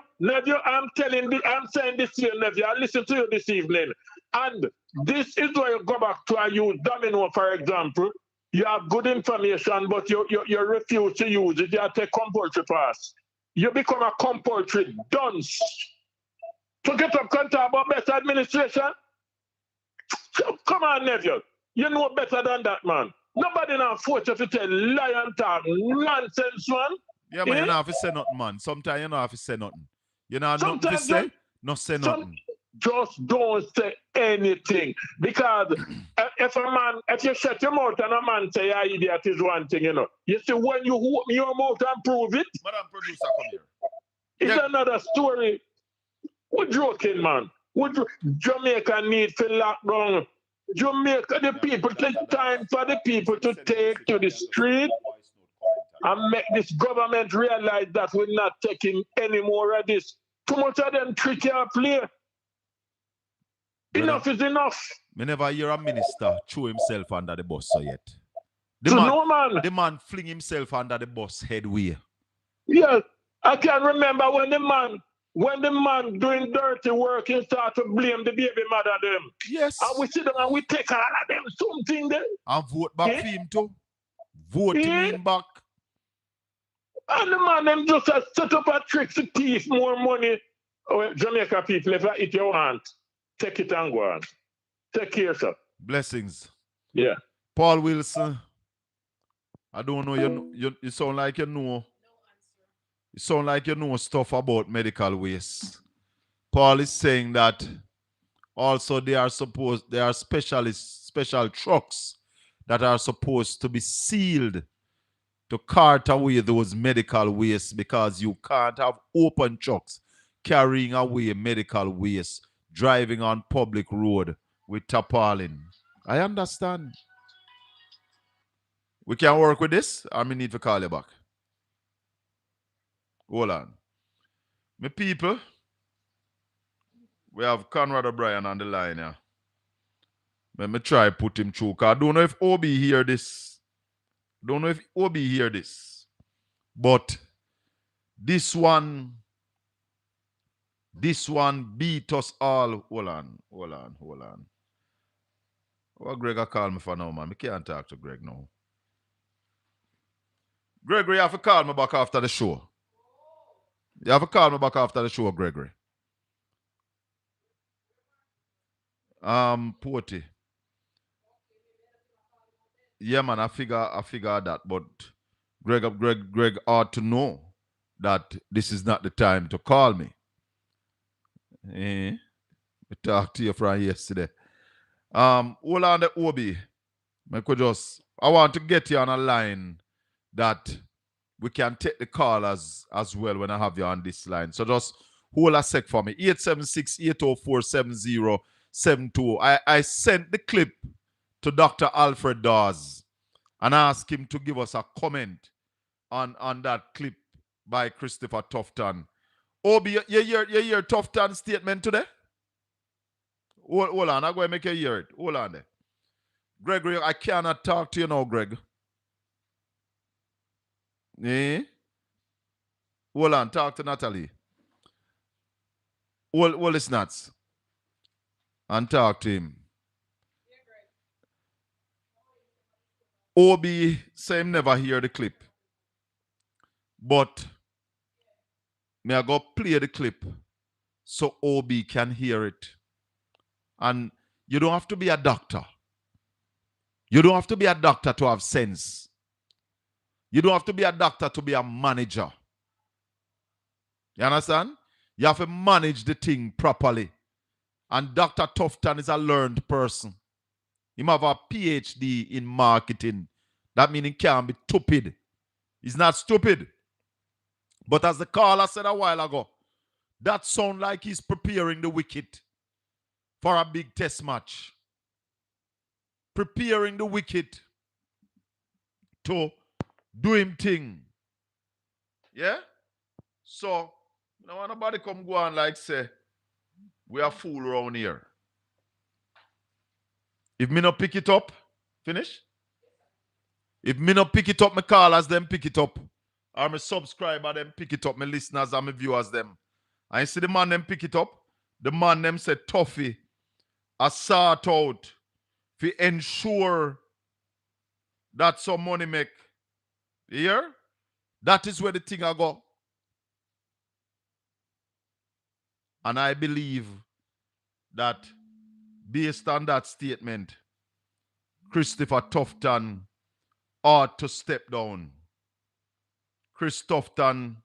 I'm saying this to you, nephew. I listen to you this evening. And this is where you go back to and use Domino, for example. You have good information, but you refuse to use it. You take compulsory pass. You become a compulsory dunce. To get up contact about better administration? Come on, nephew. You know better than that, man. Nobody now force you to tell lion talk nonsense, man. Yeah, man, you don't have to say nothing, man. Sometimes you don't have to say nothing. You know nothing to say? No say nothing. Just don't say anything. Because if you shut your mouth and a man say you're idiot is one thing, you know. You see, when you open your mouth and prove it, Madam Producer, come here. It's another story. We're joking, man. Jamaica need to lock down. Jamaica, the people take time for the people to take to the street and make this government realize that we're not taking any more of this. Too much of them trick your play. Enough is enough. Me never hear a minister throw himself under the bus so yet. The man fling himself under the bus headway. Yeah, I can remember when the man doing dirty work, he start to blame the baby mother them. Yes. And we sit down and we take all of them something there. And vote back for him too. Vote him back. And the man them just set up a trick to thief more money. Oh, Jamaica people, if you want, take it and go on. Take care, sir. Blessings. Yeah. Paul Wilson. I don't know, you sound like you know. You sound like you know stuff about medical waste. Paul is saying that also there are special trucks that are supposed to be sealed to cart away those medical waste, because you can't have open trucks carrying away medical waste, driving on public road with tarpaulin. I understand. We can work with this, or me need to call you back. Hold on. My people, we have Conrad O'Brien on the line here. Let me try put him through. I don't know if Obi hear this. But this one beat us all. Hold on. What Greg call me for now, man? I can't talk to Greg now. Gregory, you have to call me back after the show. You have to call me back after the show, Gregory. Porty. Yeah, man, I figure that, but Greg ought to know that this is not the time to call me. I talked to you from yesterday. Hold on the Obi. I want to get you on a line that we can take the callers as well when I have you on this line. So just hold a sec for me. 876-804-7072. I sent the clip to Dr. Alfred Dawes and asked him to give us a comment on that clip by Christopher Tufton. Obi, you hear Tufton's statement today? Hold on, I'm going to make you hear it. Hold on there. Gregory, I cannot talk to you now, Greg. Hold on, talk to Natalie. Hold his nuts. And talk to him. Obi say him never hear the clip. But may I go play the clip so Obi can hear it. And you don't have to be a doctor. You don't have to be a doctor to have sense. You don't have to be a doctor to be a manager. You understand? You have to manage the thing properly. And Dr. Tufton is a learned person. He have a PhD in marketing. That means he can't be stupid. He's not stupid. But as the caller said a while ago, that sounds like he's preparing the wicket for a big test match. Preparing the wicket to do him thing. Yeah? So, no want nobody come go on like say, we are fool around here. If me not pick it up, finish? If me not pick it up, my callers them pick it up. Or my subscriber them pick it up, my listeners and my viewers them. I see the man them pick it up. The man them say Toffee, a sort out to ensure that some money make. You hear? That is where the thing I go. And I believe that based on that statement, Christopher Tufton ought to step down. Chris Tufton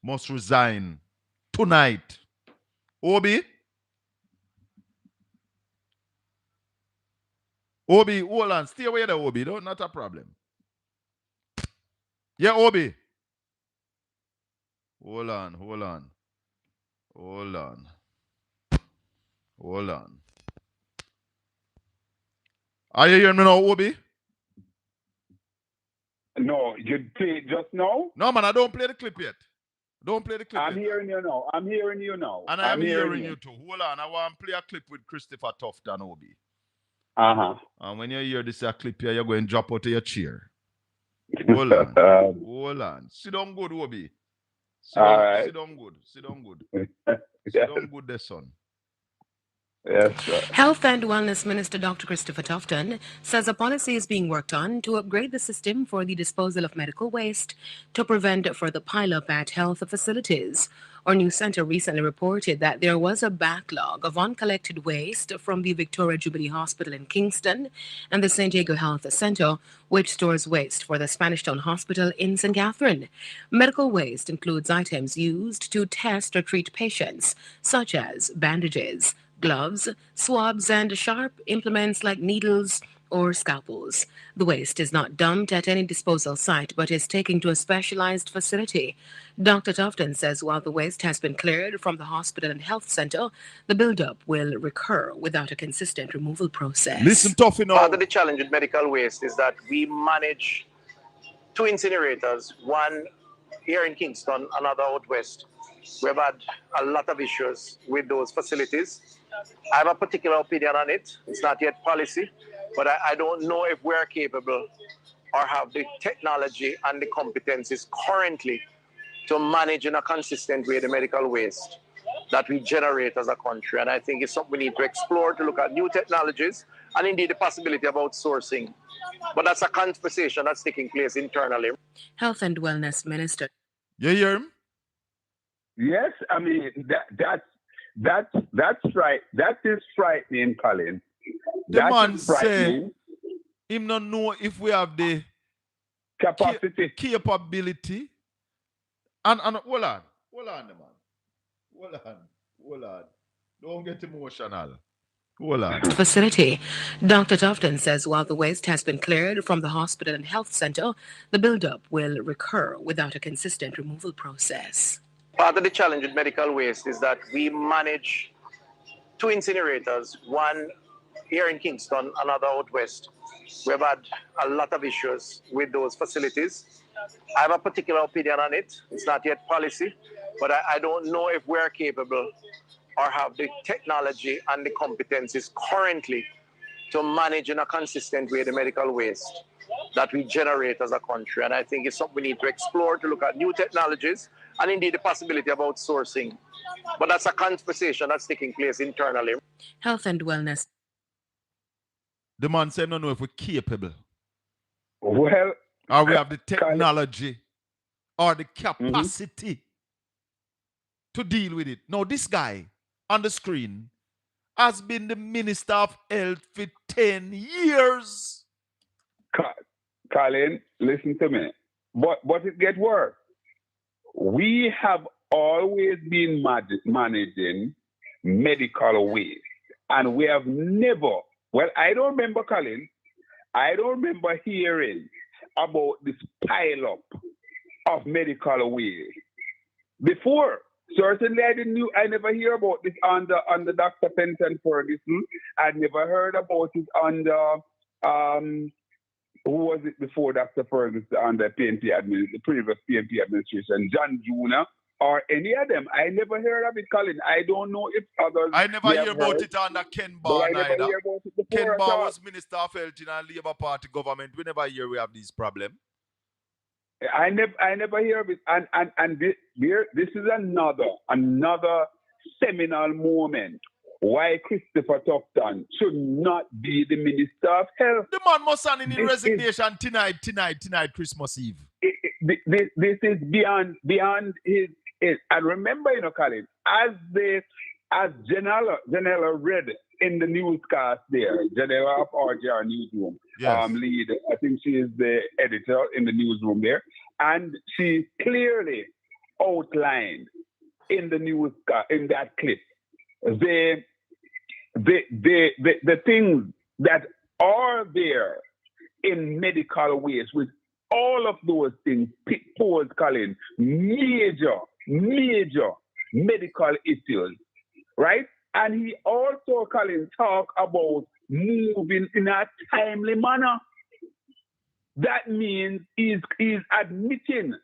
must resign tonight. Obi, hold on. Stay away there, Obi. No, not a problem. Yeah, Obi. Hold on. Are you hearing me now, Obi? No, you played just now? No, man, I don't play the clip yet. I'm hearing you now. And I am hearing you too. Hold on. I want to play a clip with Christopher Tufton, Obi. Uh-huh. And when you hear this clip here, you're going to drop out of your chair. Hold on. Sit down good, Obi. Sit down good. Sit down good there, son. Yes, sir. Health and Wellness Minister Dr. Christopher Tufton says a policy is being worked on to upgrade the system for the disposal of medical waste to prevent further pileup at health facilities. Our news center recently reported that there was a backlog of uncollected waste from the Victoria Jubilee Hospital in Kingston and the St. Diego Health Center, which stores waste for the Spanish Town Hospital in St. Catherine. Medical waste includes items used to test or treat patients, such as bandages, gloves, swabs, and sharp implements like needles or scalpels. The waste is not dumped at any disposal site but is taken to a specialized facility. Dr. Tufton says while the waste has been cleared from the hospital and health center, the buildup will recur without a consistent removal process. Listen, Tuffy now. Part of the challenge with medical waste is that we manage two incinerators, one here in Kingston, another out west. We've had a lot of issues with those facilities. I have a particular opinion on it. It's not yet policy, but I don't know if we're capable or have the technology and the competencies currently to manage in a consistent way the medical waste that we generate as a country. And I think it's something we need to explore, to look at new technologies and indeed the possibility of outsourcing. But that's a conversation that's taking place internally. Health and Wellness Minister. You hear him? Yes, I mean that's right. That is frightening, Colin. The man say him not know if we have the capability. And hold on, the man. Hold on. Don't get emotional. Hold on. Facility. Dr. Tufton says while the waste has been cleared from the hospital and health center, the buildup will recur without a consistent removal process. Part of the challenge with medical waste is that we manage two incinerators, one here in Kingston, another out west. We've had a lot of issues with those facilities. I have a particular opinion on it. It's not yet policy, but I don't know if we're capable or have the technology and the competencies currently to manage in a consistent way the medical waste that we generate as a country. And I think it's something we need to explore, to look at new technologies and indeed the possibility of outsourcing. But that's a conversation that's taking place internally. Health and Wellness. The man said, no, if we're capable. Well, or we have the technology or the capacity to deal with it. Now, this guy on the screen has been the Minister of Health for 10 years. Colin, listen to me. But it gets worse. We have always been managing medical waste. And we have never, well, I don't remember, Colin, I don't remember hearing about this pile up of medical waste before. Certainly, I never hear about this under Dr. Fenton Ferguson. I never heard about it under who was it before Dr. Ferguson under the previous PNP administration, John Jr. or any of them. I never heard of it, Colin. I don't know if others. I never hear about it under Ken Barr neither. Ken Barr was Minister of Health in a Labour Party government. We never hear we have this problem. I never hear of it, and this is another seminal moment why Christopher Tufton should not be the Minister of Health. The man must send in resignation tonight, Christmas Eve. This is beyond his. And remember, Colin, as Janella read in the newscast there, Janella of RJR Newsroom, yes. Lead, I think she is the editor in the newsroom there, and she clearly outlined in the newscast, in that clip, the things that are there in medical waste, with all of those things pose, Colin, major medical issues, right? And he also, Colin, talk about moving in a timely manner. That means he's admitting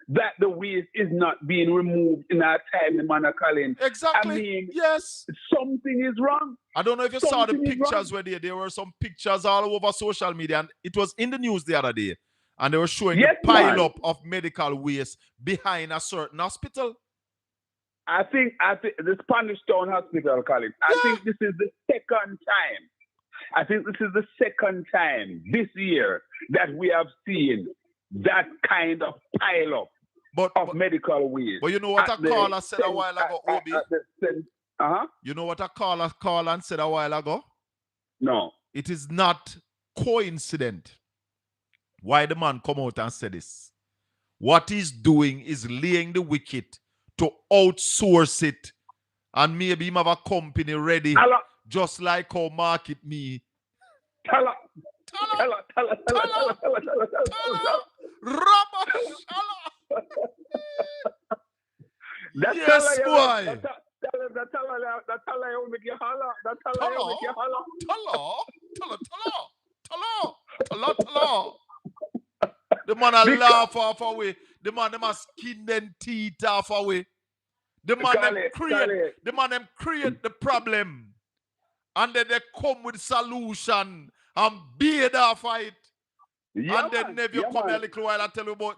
that the waste is not being removed in a timely manner, Colin. Exactly. I mean, yes. Something is wrong. I don't know if you saw the pictures where there were some pictures all over social media, and it was in the news the other day, and they were showing the pile up of medical waste behind a certain hospital. I think the Spanish Town Hospital, Colin. I think this is the second time. I think this is the second time this year that we have seen that kind of pile up of medical waste. But you know what a caller said a while ago, Obi? You know what a caller called and said a while ago? No. It is not coincident why the man come out and say this. What he's doing is laying the wicket to outsource it, and maybe him have a company ready, just like how Market Me. Tell her. Yes, boy. The man a laugh off away. The man them a skin them teeth off away. The man them create the problem, and then they come with solution and beard off of it. And then never come here a little while and tell you about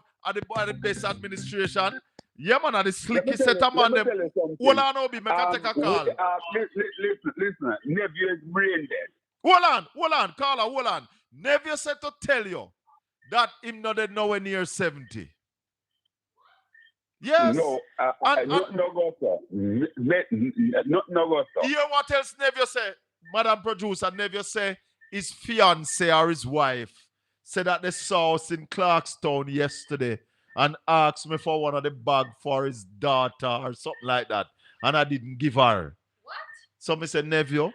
the best administration. Yeah, man, the slicky set of man them. Hold on, Obi, make I take a call. Listen, nephew is brain dead. Hold on, caller, hold on. Nephew said to tell you that him not dead nowhere near 70. Yes. No, no go, sir. No go, sir. Hear what else Nephew say? Madam Producer, Nephew say his fiance or his wife said that they saw us in Clarkstown yesterday and asked me for one of the bag for his daughter or something like that. And I didn't give her. What? So me said, nephew,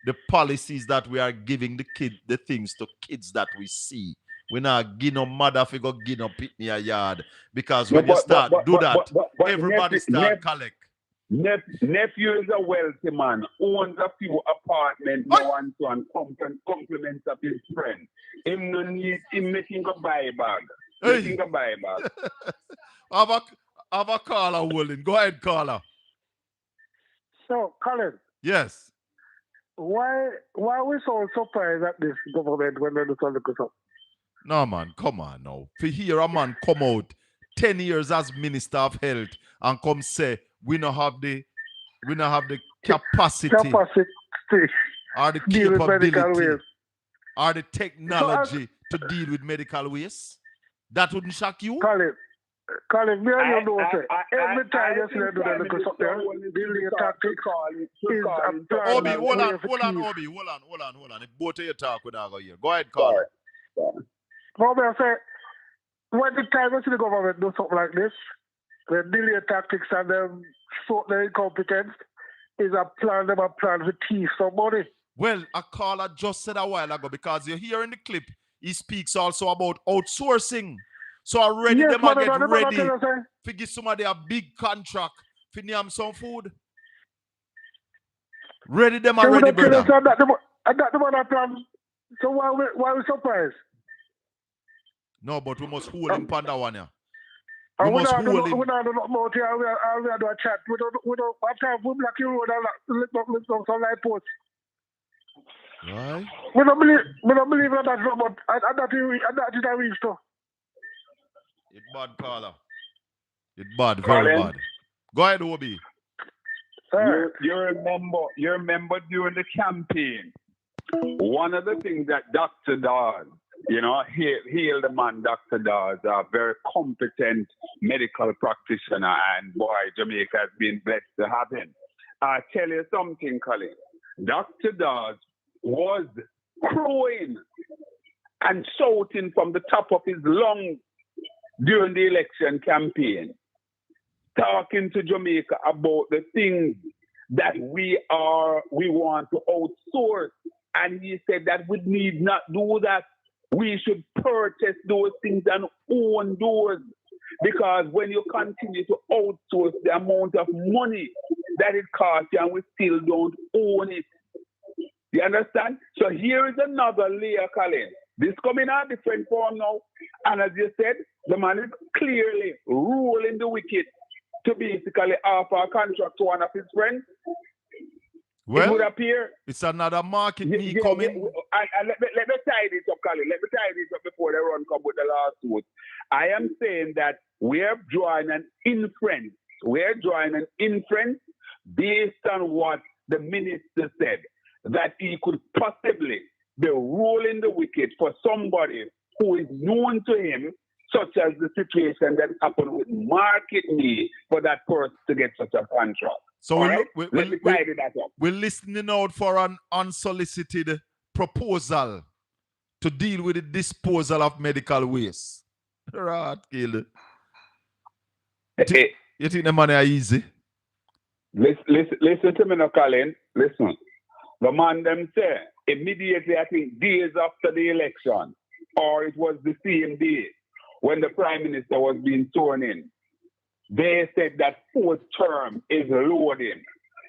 the policies that we are giving the things to kids that we see. We not give no mother figure give no pitney a yard. Because when you start do that, everybody start collect. Nephew is a wealthy man, owns a few apartments now and so on, compliments of his friend. Him no need him making a buy bag. Making a buy bag. have a caller, Colin. Go ahead, caller. So, Colin. Yes. Why we so surprised at this government when they do something like that? No, man, come on now. To hear a man come out 10 years as Minister of Health and come say we don't have the capacity or the capability or the technology to deal with medical waste. That wouldn't shock you? Colin, me and you know, every time you see them do that little something, the tactics is a plan. Obi, hold on. If both of you talk, we're not going here. Go ahead, caller. Obi, I say, when the time you see the government do something like this, The delay tactics and the incompetence is a plan to thief somebody. Well, a caller just said a while ago, because you hear in the clip, he speaks also about outsourcing. So already Yes, them are get man, ready to give somebody a big contract for name some food. Ready them already, brother. That the man plan. So why we surprised? No, but we must hold him on that one, yeah. We must don't hold him. We don't do nothing about here. We do a chat. We don't have time for black you road and lift up some light posts. Right. We don't believe that that's not, but that is a reach too. It's bad, caller. It's bad, very bad. Go ahead, Obi. You remember during the campaign, one of the things that Dr. Dawes, hail the man, Dr. Dawes, a very competent medical practitioner, and boy, Jamaica has been blessed to have him. I tell you something, Colin. Dr. Dawes was crowing and shouting from the top of his lungs during the election campaign, talking to Jamaica about the things that we want to outsource. And he said that we need not do that. We should purchase those things and own those. Because when you continue to outsource the amount of money that it costs you and we still don't own it. You understand? So here is another layer, Colin. This coming out different form now. And as you said, the man is clearly ruling the wicked to basically offer a contract to one of his friends. Well, it would appear it's another market coming. And let me tie this up, Colin. Let me tie this up before they run come with the lawsuit. I am saying that we're drawing an inference. We're drawing an inference based on what the minister said, that he could possibly be ruling the wicked for somebody who is known to him, such as the situation that happened with market need for that person to get such a contract. So we're listening out for an unsolicited proposal to deal with the disposal of medical waste. Right, kill. You think the money are easy? Listen to me now, Colin. Listen. The man them say, immediately, I think, days after the election, or it was the same day, when the Prime Minister was being sworn in, they said that fourth term is loading.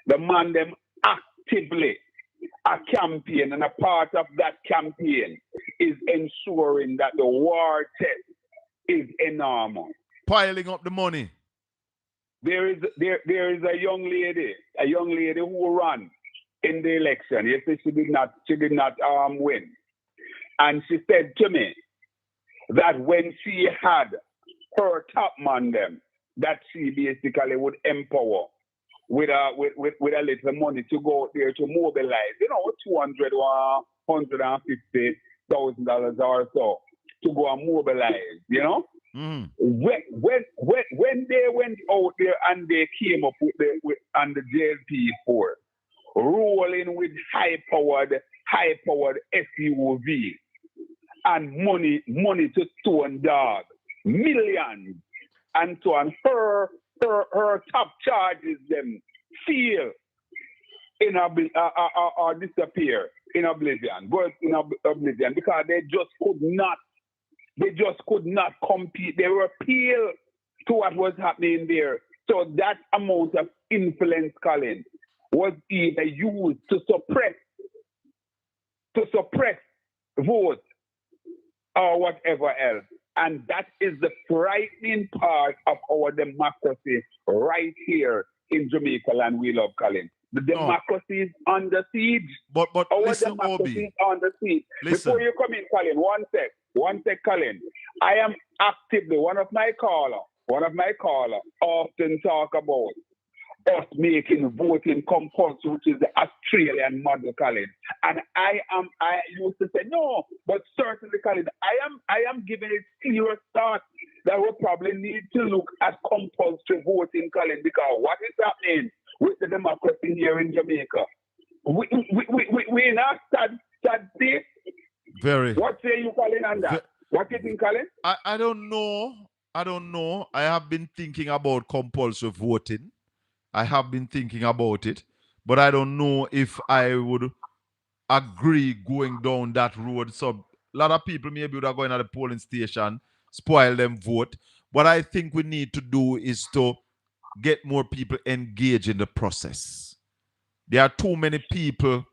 The man them actively a campaign, and a part of that campaign is ensuring that the war chest is enormous. Piling up the money. There is a young lady who ran in the election. Yes, she did not win. And she said to me that when she had her top man them, that she basically would empower with a little money to go there to mobilize, $200,000 or $150,000 or so to go and mobilize, Mm. When they went out there and they came up with the JLP force, rolling with high-powered SUV and money to stone dog, millions, and so on. Her top charges them seal in or disappear in oblivion, go in oblivion, because they just could not compete. They were appeal to what was happening there. So that amount of influence, Colin, was either used to suppress votes or whatever else. And that is the frightening part of our democracy right here in Jamaica land we love, Colin. The democracy is under siege. But our listen, democracy Obi. is under siege. Listen. Before you come in, Colin, one sec, Colin. I am actively, one of my caller often talk about us making voting compulsory, which is the Australian model, Colin. And I used to say no, but certainly, Colin, I am giving it clear thought that we probably need to look at compulsory voting, Colin, because what is happening with the democracy here in Jamaica? We in a sad state. Very. What say you, Colin, on that? What do you think, Colin? I don't know I don't know. I have been thinking about compulsory voting. I have been thinking about it, but I don't know if I would agree going down that road. So a lot of people maybe would have going at the polling station, spoil them vote. What I think we need to do is to get more people engaged in the process. There are too many people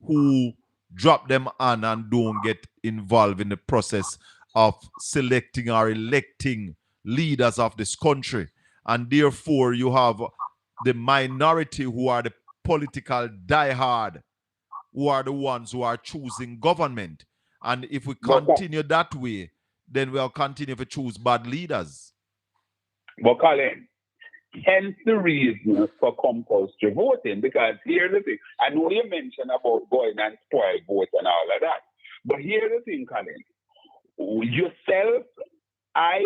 who drop them on and don't get involved in the process of selecting or electing leaders of this country. And therefore, you have the minority who are the political diehard, who are the ones who are choosing government. And if we continue that way, then we'll continue to choose bad leaders. But Colin, hence the reason for compulsory voting, because here's the thing. I know you mentioned about going and spoil votes and all of that. But here's the thing, Colin. Yourself, I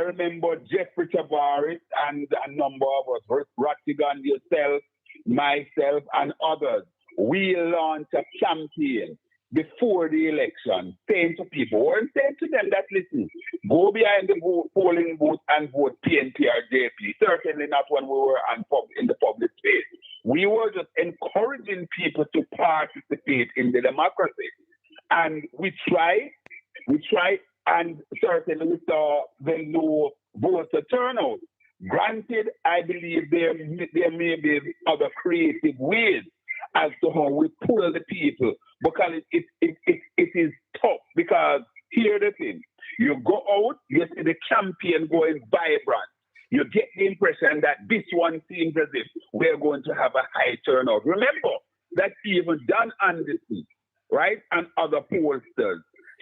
remember Jeffrey Tavares and a number of us, Rattigan, yourself, myself, and others. We launched a campaign before the election, saying to people, we're saying to them that, listen, go behind the polling booth and vote PNP or JP. Certainly not when we were in the public space. We were just encouraging people to participate in the democracy. And we tried, and certainly we saw the low voter turnout. Granted, I believe there may be other creative ways as to how we pull the people, because it is tough. Because here's the thing: you go out, you see the campaign going vibrant. You get the impression that this one seems as if we're going to have a high turnout. Remember that even Don Anderson, right, and other pollsters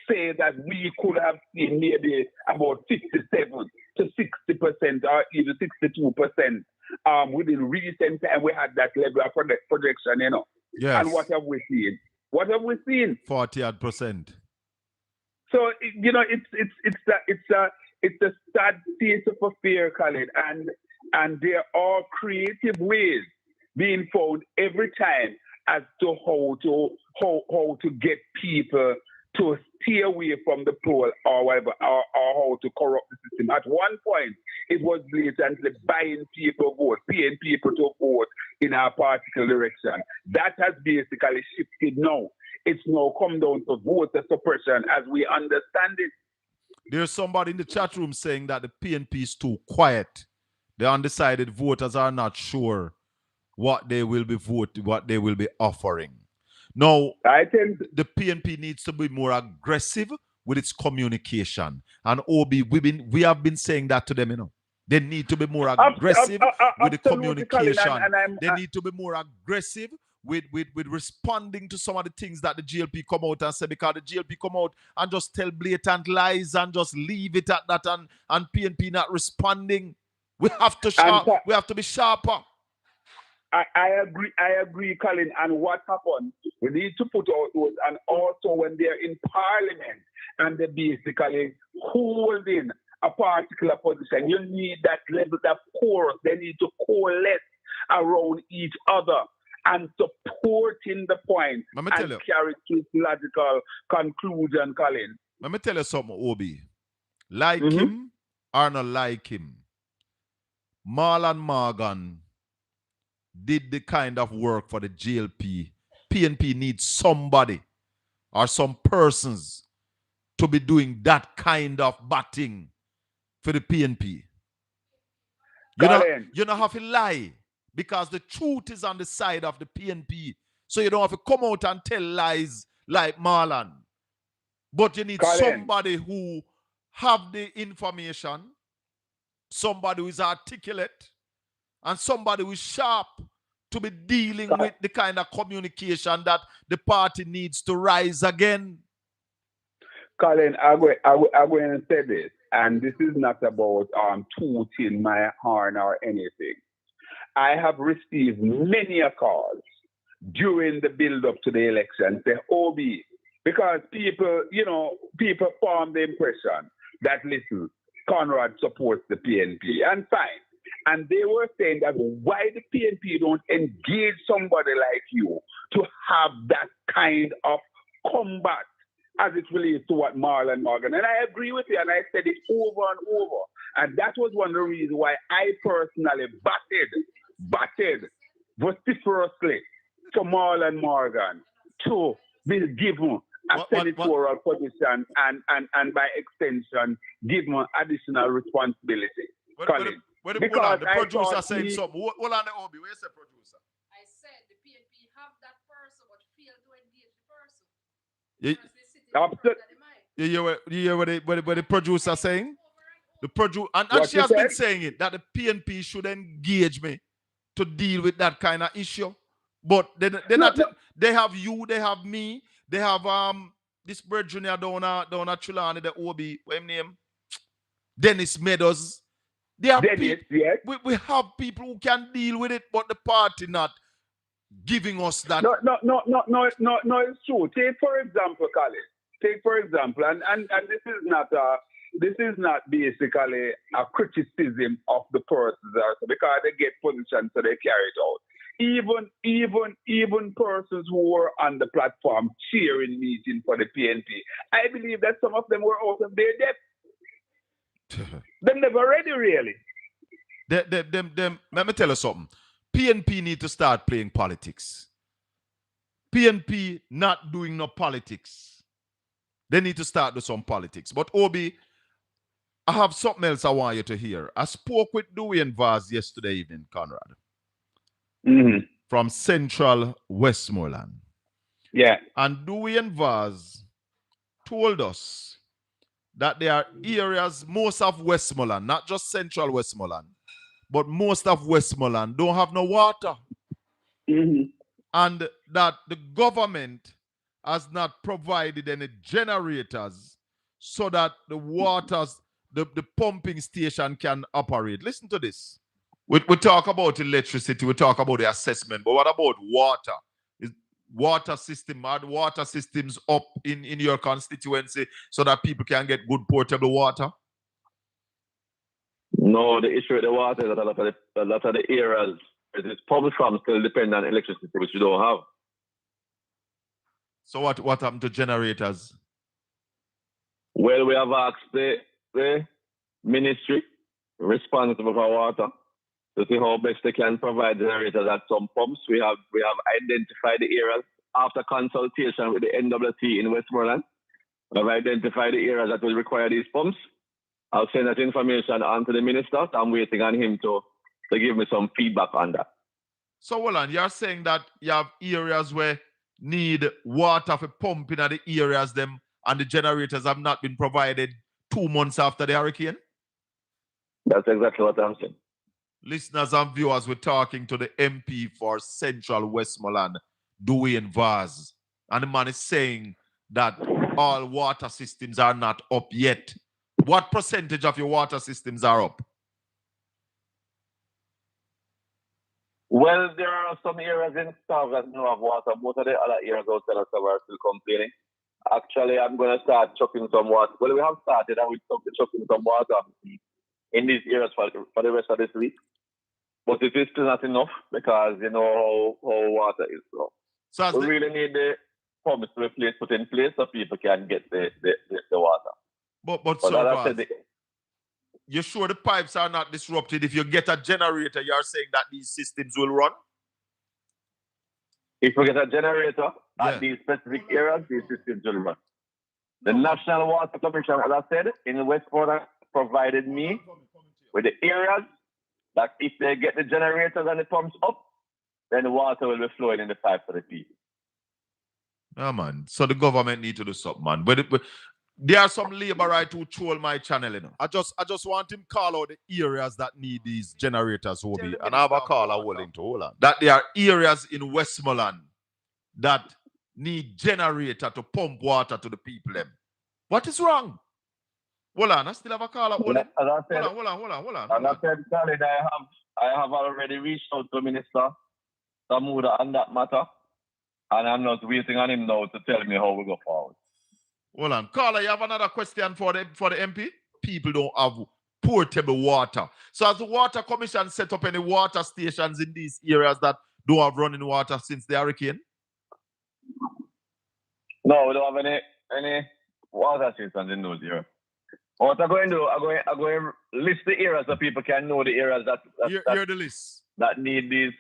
say that we could have seen maybe about 57 to 60% or even 62% within recent time. We had that level of projection, you know. Yes. And what have we seen? What have we seen? 40%. So you know, it's a sad state of affair, Colin, and there are creative ways being found every time as to how to get people to stay away from the poll or whatever, or how to corrupt the system. At one point, it was blatantly buying people vote, paying people to vote in a particular direction. That has basically shifted now. It's now come down to voter suppression as we understand it. There's somebody in the chat room saying that the PNP is too quiet. The undecided voters are not sure what they will be voting, what they will be offering. Now, I think the PNP needs to be more aggressive with its communication. And OB, we have been saying that to them, you know. They need to be more aggressive with the communication. They need to be more aggressive with responding to some of the things that the GLP come out and say, because the GLP come out and just tell blatant lies and just leave it at that, and PNP not responding. We have to be sharper. I agree, Colin. And what happened? We need to put out those, and also when they're in Parliament and they're basically holding a particular position, you need that level of chorus. They need to coalesce around each other and supporting the point and carry to its logical conclusion, Colin. Let me tell you something, Obi. Like him or not like him, Marlon Morgan did the kind of work for the GLP. PNP needs somebody or some persons to be doing that kind of batting for the PNP. You don't have to lie, because the truth is on the side of the PNP. So you don't have to come out and tell lies like Marlon. But you need somebody who have the information, somebody who is articulate, and somebody who is sharp to be dealing with the kind of communication that the party needs to rise again. Colin, I'm going to say this, and this is not about tooting my horn or anything. I have received many calls during the build-up to the election, say, OB, because people form the impression that, listen, Conrad supports the PNP, and fine. And they were saying that why the PNP don't engage somebody like you to have that kind of combat as it relates to what Marlon Morgan. And I agree with you, and I said it over and over. And that was one of the reasons why I personally batted vociferously to Marlon Morgan to be given a senatorial position and by extension, given additional responsibility. The producer saying something. Hold on, the Obi. Where's the producer? I said the PNP have that person but fail to engage the person. You hear what the producer saying? The producer and she has been saying it that the PNP should engage me to deal with that kind of issue. But they have you, they have me, they have this bird junior down at Chulani, the Obi, what's his name? Dennis Meadows. They have we have people who can deal with it, but the party not giving us that. No, it's true. Take for example, Colin. Take for example, and this is not basically a criticism of the persons because they get positions so they carry it out. Even persons who were on the platform cheering meeting for the PNP, I believe that some of them were out of their depth. Them never ready really. Them. Let me tell you something. PNP need to start playing politics. PNP not doing no politics. They need to start do some politics. But Obi, I have something else I want you to hear. I spoke with Dewey and Vaz yesterday evening, Conrad. From Central Westmoreland. Yeah. And Dewey and Vaz told us that there are areas, most of Westmoreland, not just Central Westmoreland, but most of Westmoreland don't have no water. And that the government has not provided any generators so that the waters, the pumping station can operate. Listen to this. We talk about electricity, we talk about the assessment, but what about water? Is water system, are the water systems up in your constituency so that people can get good portable water? No, the issue with the water is that a lot of the areas it's public farms still depend on electricity, which you don't have. So what happened to generators? Well, we have asked the ministry responsible for water to see how best they can provide generators at some pumps. We have identified the areas after consultation with the NWT in Westmoreland. We have identified the areas that will require these pumps. I'll send that information on to the minister. I'm waiting on him to give me some feedback on that. So, Roland, you're saying that you have areas where need water for pumping at the areas them and the generators have not been provided 2 months after the hurricane? That's exactly what I'm saying. Listeners and viewers, we're talking to the MP for Central Westmoreland, Dwayne Vaz. And the man is saying that all water systems are not up yet. What percentage of your water systems are up? Well, there are some areas in South that don't have water. Most of the other areas outside of South are still complaining. Actually, I'm going to start chucking some water. Well, we have started and we're chucking some water in these areas for the rest of this week. But it is still not enough because you know how water is. So we really need the pumps to be put in place so people can get the water. But so you're sure the pipes are not disrupted? If you get a generator, you're saying that these systems will run? If we get a generator at these specific areas, these systems will run. The National Water Commission, as I said, in Westmoreland provided me with the areas that if they get the generators and the pumps up, then the water will be flowing in the pipe for the people. Yeah, man. So the government need to do something, man. But there are some labor right who troll my channel, you know. I just want him call out the areas that need these generators, Obi. And I have a call willing to hold on. That there are areas in Westmoreland that need generator to pump water to the people. Them. What is wrong? Hold on, I still have a call out. Hold on. As I said, Colin, I have already reached out to Minister Samuda on that matter. And I'm not waiting on him now to tell me how we go forward. Hold on. Carla, you have another question for the MP? People don't have portable water. So has the Water Commission set up any water stations in these areas that don't have running water since the hurricane? No, we don't have any any water streets on the news here. What I'm going to do, I'm going to list the areas so people can know the areas Hear the list. that need this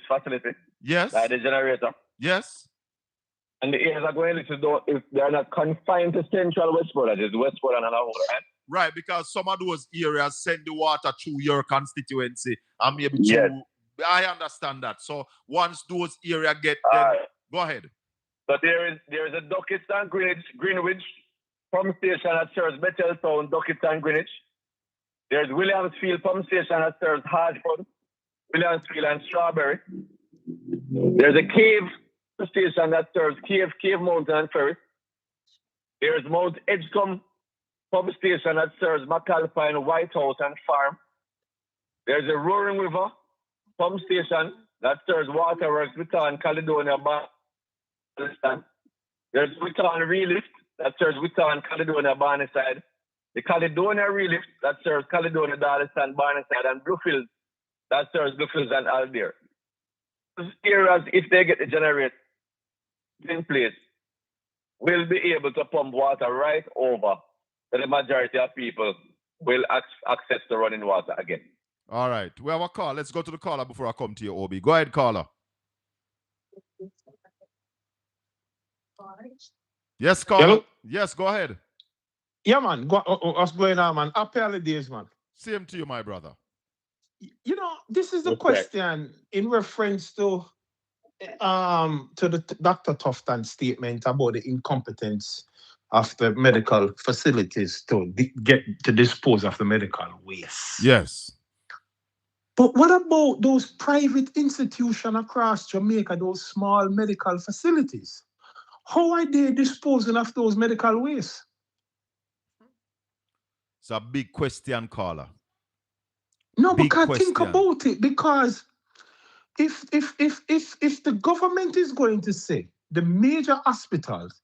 facility. Yes. Like the generator. Yes. And the areas are going to list though if they're not confined to central Westport, that is Westport and another, right? Right, because some of those areas send the water through your constituency and maybe through. Yes. I understand that. So once those areas get, go ahead. So there is a Duckiston, Greenwich pump station that serves Betheltown, Duckiston, Greenwich. There's Williamsfield pump station that serves Hartford, Williamsfield and Strawberry. There's a Cave station that serves Cave Mountain and Ferry. There's Mount Edgecombe pump station that serves McAlpine, White House and Farm. There's a Roaring River pump station that serves Waterworks, Witton, Caledonia, Barneside. There's Witton Relift that serves Witton, Caledonia, Barneside. The Caledonia Relift that serves Caledonia, Darlington, Barneside, and Bluefields that serves Bluefields and Aldeer. These areas, if they get the generator in place, will be able to pump water right over, but the majority of people will access the running water again. All right. We have a call. Let's go to the caller before I come to you, Obi. Go ahead, caller. Yes, caller. Hello? Yes, go ahead. Yeah, man. What's going on, man? Happy holidays, man. Same to you, my brother. You know, this is the question in reference to the Dr. Tufton statement about the incompetence of the medical facilities to get to dispose of the medical waste. Yes. But what about those private institutions across Jamaica, those small medical facilities? How are they disposing of those medical waste? It's a big question, caller. No, because think about it. Because if the government is going to say the major hospitals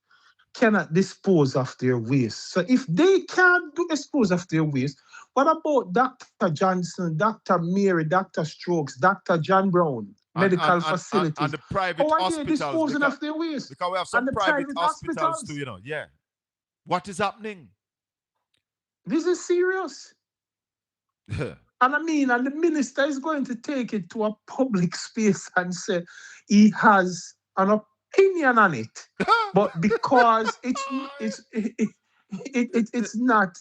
cannot dispose of their waste, so if they can't dispose of their waste, what about Dr. Johnson, Dr. Mary, Dr. Strokes, Dr. John Brown medical facilities? And the private How are hospitals. they disposing of their waste? Because we have some And the private hospitals too, you know. Yeah. What is happening? This is serious. And I mean, and the minister is going to take it to a public space and say he has an opinion on it, but because it's not.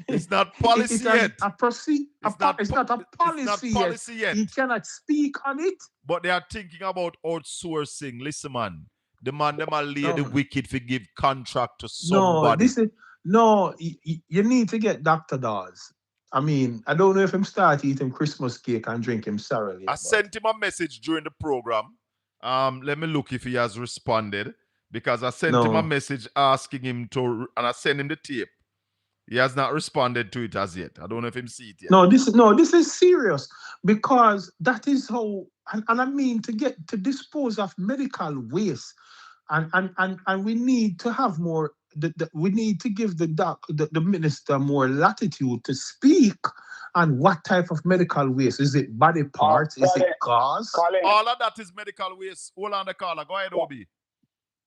It's not policy yet. It's not a policy yet. He cannot speak on it. But they are thinking about outsourcing. Listen, man. The man them are lay the wicked to give contract to somebody. You need to get Dr. Dawes. I mean, I don't know if him start eating Christmas cake and drink him sorrel. I sent him a message during the program. Let me look if he has responded. Because I sent him a message asking him to, and I sent him the tape. He has not responded to it as yet. I don't know if him see it yet. This is serious, because that is how, and I mean, to dispose of medical waste, and we need to have more. We need to give the minister more latitude to speak on what type of medical waste. Is it body parts? Is it cars? Colin. All of that is medical waste. Hold on the caller. Go ahead, Obi.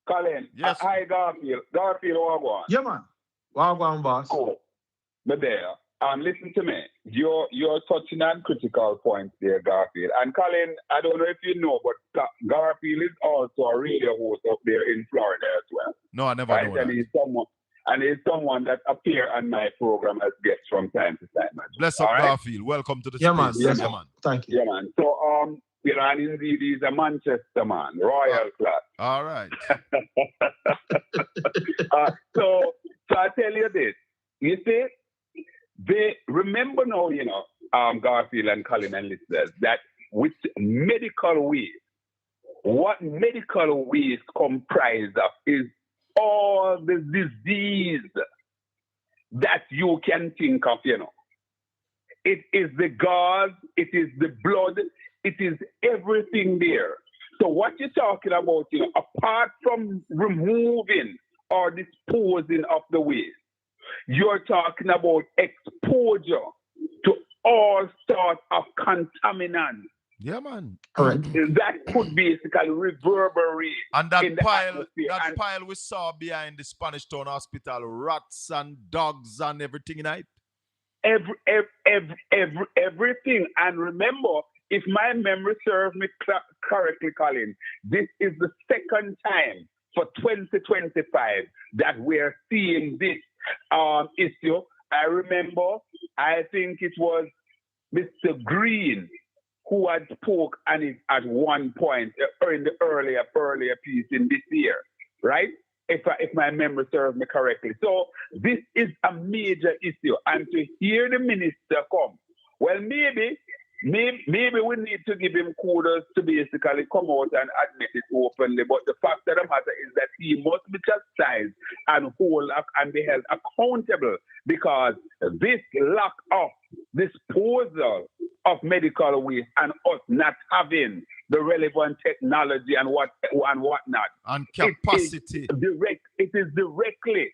Colin. Yes. Hi, Garfield. Garfield, Wagwan. Yeah, man. Wagwan, boss. Cool. But there, listen to me. You're touching on critical points there, Garfield. And Colin, I don't know if you know, but Garfield is also a radio host up there in Florida as well. No, I never know that. And he's someone that appears on my program as guests from time to time. Bless up, right? Garfield. Welcome to the space. Man. Yes, man. Thank you. Yeah, man. So, and indeed, he's a Manchester man, royal class. All right. So I tell you this. You see, they remember now, Garfield and Colin and listeners, that with medical waste, what medical waste comprised of is all the disease that you can think of, It is the gauze, it is the blood, it is everything there. So what you're talking about, apart from removing or disposing of the waste, you're talking about exposure to all sorts of contaminants Yeah, man. Correct. That could basically reverberate And that in the atmosphere. that pile we saw behind the Spanish Town Hospital, rats and dogs and everything in it. Everything. And remember, if my memory serves me correctly, Colin, this is the second time for 2025 that we're seeing this issue. I remember, I think it was Mr. Green who had spoke on it at one point in the earlier piece in this year, right? If my memory serves me correctly. So this is a major issue. And to hear the minister come, well, maybe we need to give him kudos to basically come out and admit it openly. But the fact of the matter is that he must be chastised and be held accountable, because this lack of disposal of medical waste and us not having the relevant technology and whatnot and capacity. It is directly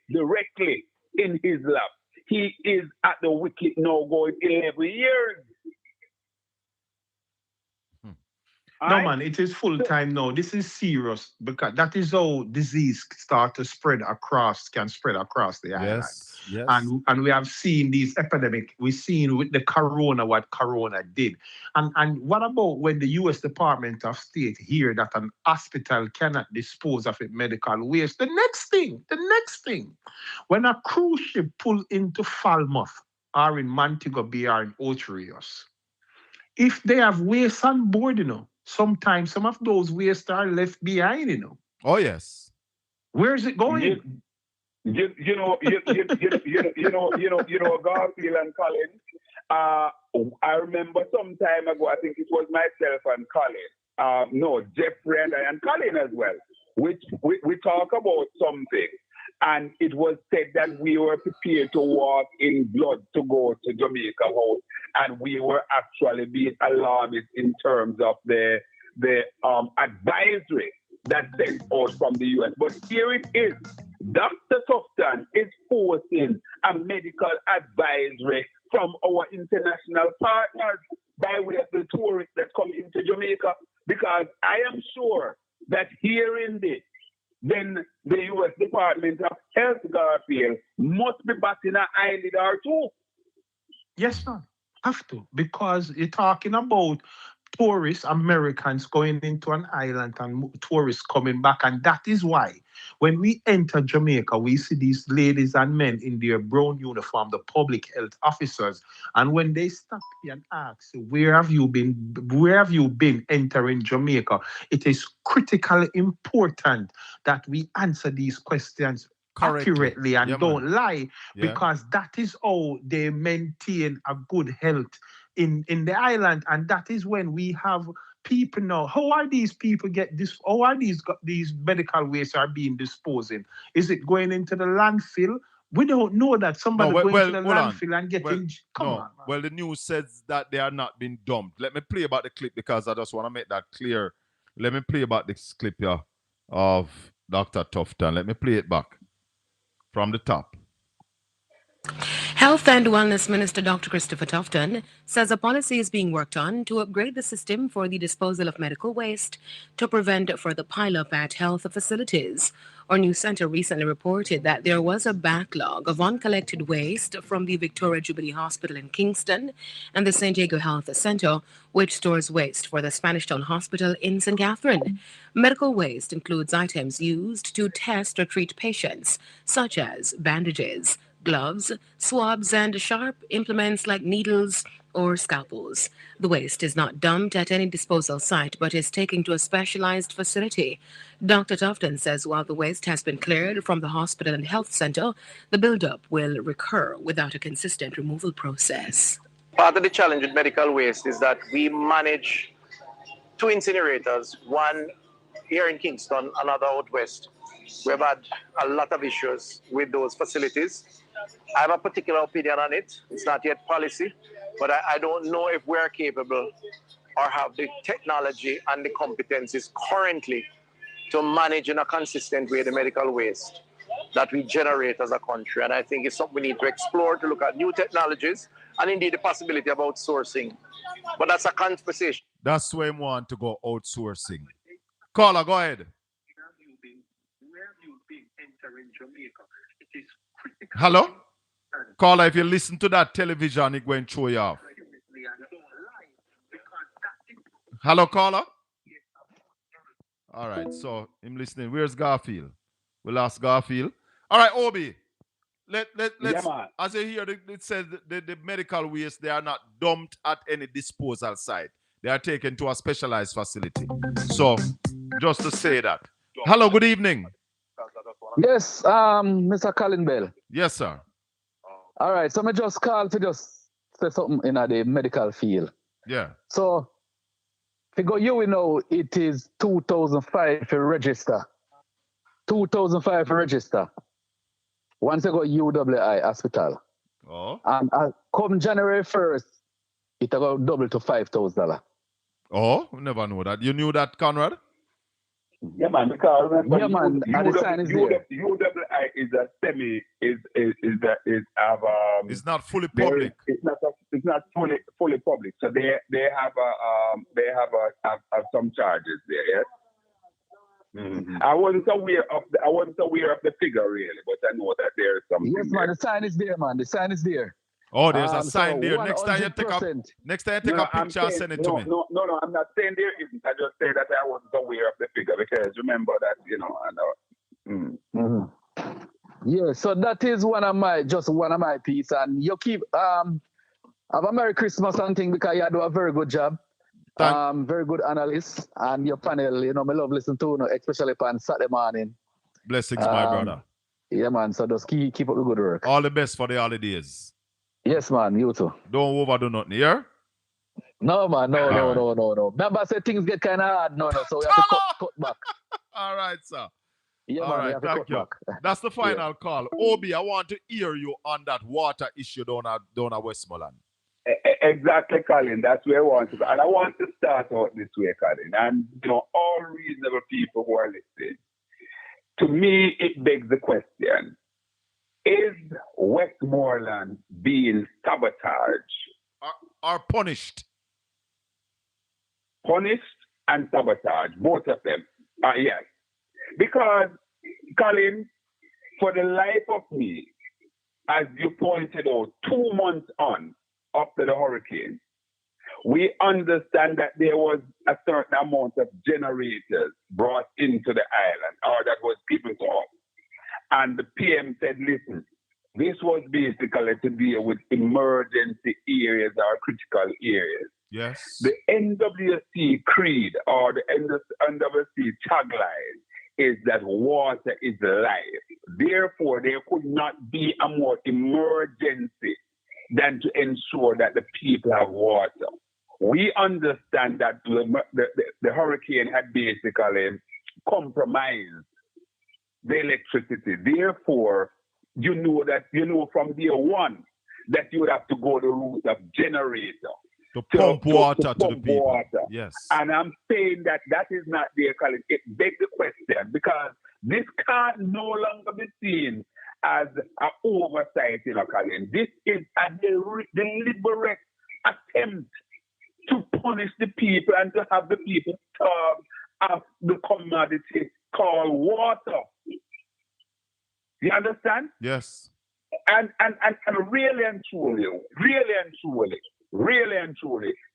in his lap. He is at the wicket now going 11 years. No, man, it is full time now. This is serious, because that is how disease can spread across the island. Yes. And we have seen these epidemic. We've seen with the corona what corona did. And what about when the U.S. Department of State hear that an hospital cannot dispose of its medical waste? The next thing, when a cruise ship pull into Falmouth or in Montego Bay or in Ocho Rios, if they have waste on board, sometimes some of those waste are left behind, Oh yes. Where is it going? You know, Garfield and Colin. I remember some time ago, I think it was myself and Colin. Jeffrey and Colin as well. Which we talk about something. And it was said that we were prepared to walk in blood to go to Jamaica House, and we were actually being alarmist in terms of the advisory that sent out from the U.S. But here it is. Dr. Tufton is forcing a medical advisory from our international partners by way of the tourists that come into Jamaica, because I am sure that hearing this, then the U.S. Department of Health, Garfield, must be batting an eyelid or two. Yes, man. Have to. Because you're talking about tourists, Americans going into an island and tourists coming back. And that is why when we enter Jamaica, we see these ladies and men in their brown uniform, the public health officers. And when they stop you and ask, where have you been entering Jamaica? It is critically important that we answer these questions accurately and don't lie, because that is how they maintain a good health in the island. And that is when we have people now. How are these people how are these medical waste are being disposed in? Is it going into the landfill? We don't know that. Somebody going to the landfill and getting come on. Man. Well, the news says that they are not being dumped. Let me play about the clip, because I just want to make that clear. Let me play about this clip here of Dr. Tufton. Let me play it back from the top. Health and Wellness Minister Dr. Christopher Tufton says a policy is being worked on to upgrade the system for the disposal of medical waste to prevent further pileup at health facilities. Our news center recently reported that there was a backlog of uncollected waste from the Victoria Jubilee Hospital in Kingston and the St. Diego Health Center, which stores waste for the Spanish Town Hospital in St. Catherine. Medical waste includes items used to test or treat patients, such as bandages, gloves, swabs, and sharp implements like needles or scalpels. The waste is not dumped at any disposal site, but is taken to a specialized facility. Dr. Tufton says while the waste has been cleared from the hospital and health center, the buildup will recur without a consistent removal process. Part of the challenge with medical waste is that we manage two incinerators, one here in Kingston, another out west. We've had a lot of issues with those facilities. I have a particular opinion on it. It's not yet policy, but I don't know if we're capable or have the technology and the competencies currently to manage in a consistent way the medical waste that we generate as a country. And I think it's something we need to explore, to look at new technologies and indeed the possibility of outsourcing. But that's a conversation. That's where I want to go outsourcing. Caller, go ahead. Hello? Caller, if you listen to that television, it going to throw you off. Hello, caller? All right, so I'm listening. Where's Garfield? We lost Garfield. All right, Obi. Let's as I hear it says the medical waste, they are not dumped at any disposal site. They are taken to a specialized facility. So just to say that. Hello, good evening. Yes, Mr. Colin Bell. Yes, sir. All right, so I just called to just say something in the medical field. Yeah. So figure you know it is 2005 to register. 2005 to register. Once I got UWI hospital. Oh. And come January 1st, it about double to $5,000. Oh, never know that. You knew that, Conrad? Yeah, man. Because remember, UWI is a semi. It's not fully public. It's not fully public. So they have some charges there. Yes. Mm-hmm. I wasn't aware of the figure really, but I know that there is something. Yes, man. The sign is there, man. The sign is there. Oh, there's a sign there. Next time you take a picture and send it to me. No, I'm not saying there isn't. I just say that I wasn't aware of the figure because remember that, I know. Yeah, so that is one of my piece, and you keep have a Merry Christmas and thing because you do a very good job. Very good analyst, and your panel, I love listening to, especially on Saturday morning. Blessings, my brother. Yeah, man. So just keep up the good work. All the best for the holidays. Yes, man. You too. Don't overdo nothing here. No, man. No. Remember, I said things get kind of hard. No. So we have to cut back. All right, sir. Yeah, all man. right, We have to cut back. That's the final call. Obi, I want to hear you on that water issue down at Westmoreland. Exactly, Colin. That's where I want to go. And I want to start out this way, Colin. And, all reasonable people who are listening, to me, it begs the question, is Westmoreland being sabotaged? Or punished? Punished and sabotaged, both of them. Yes. Because, Colin, for the life of me, as you pointed out, 2 months on, after the hurricane, we understand that there was a certain amount of generators brought into the island, or that was given to us. And the PM said, listen, this was basically to deal with emergency areas or critical areas. Yes. The NWC creed or the NWC tagline is that water is life. Therefore, there could not be a more emergency than to ensure that the people have water. We understand that the hurricane had basically compromised the electricity. Therefore, you know from day one that you would have to go the route of generator. To pump water to the people. Water. Yes. And I'm saying that is not there, Colin. It begs the question because this can't no longer be seen as an oversight, Colin. This is a deliberate attempt to punish the people and to have the people starve of the commodity called water. You understand? Yes. And really and truly,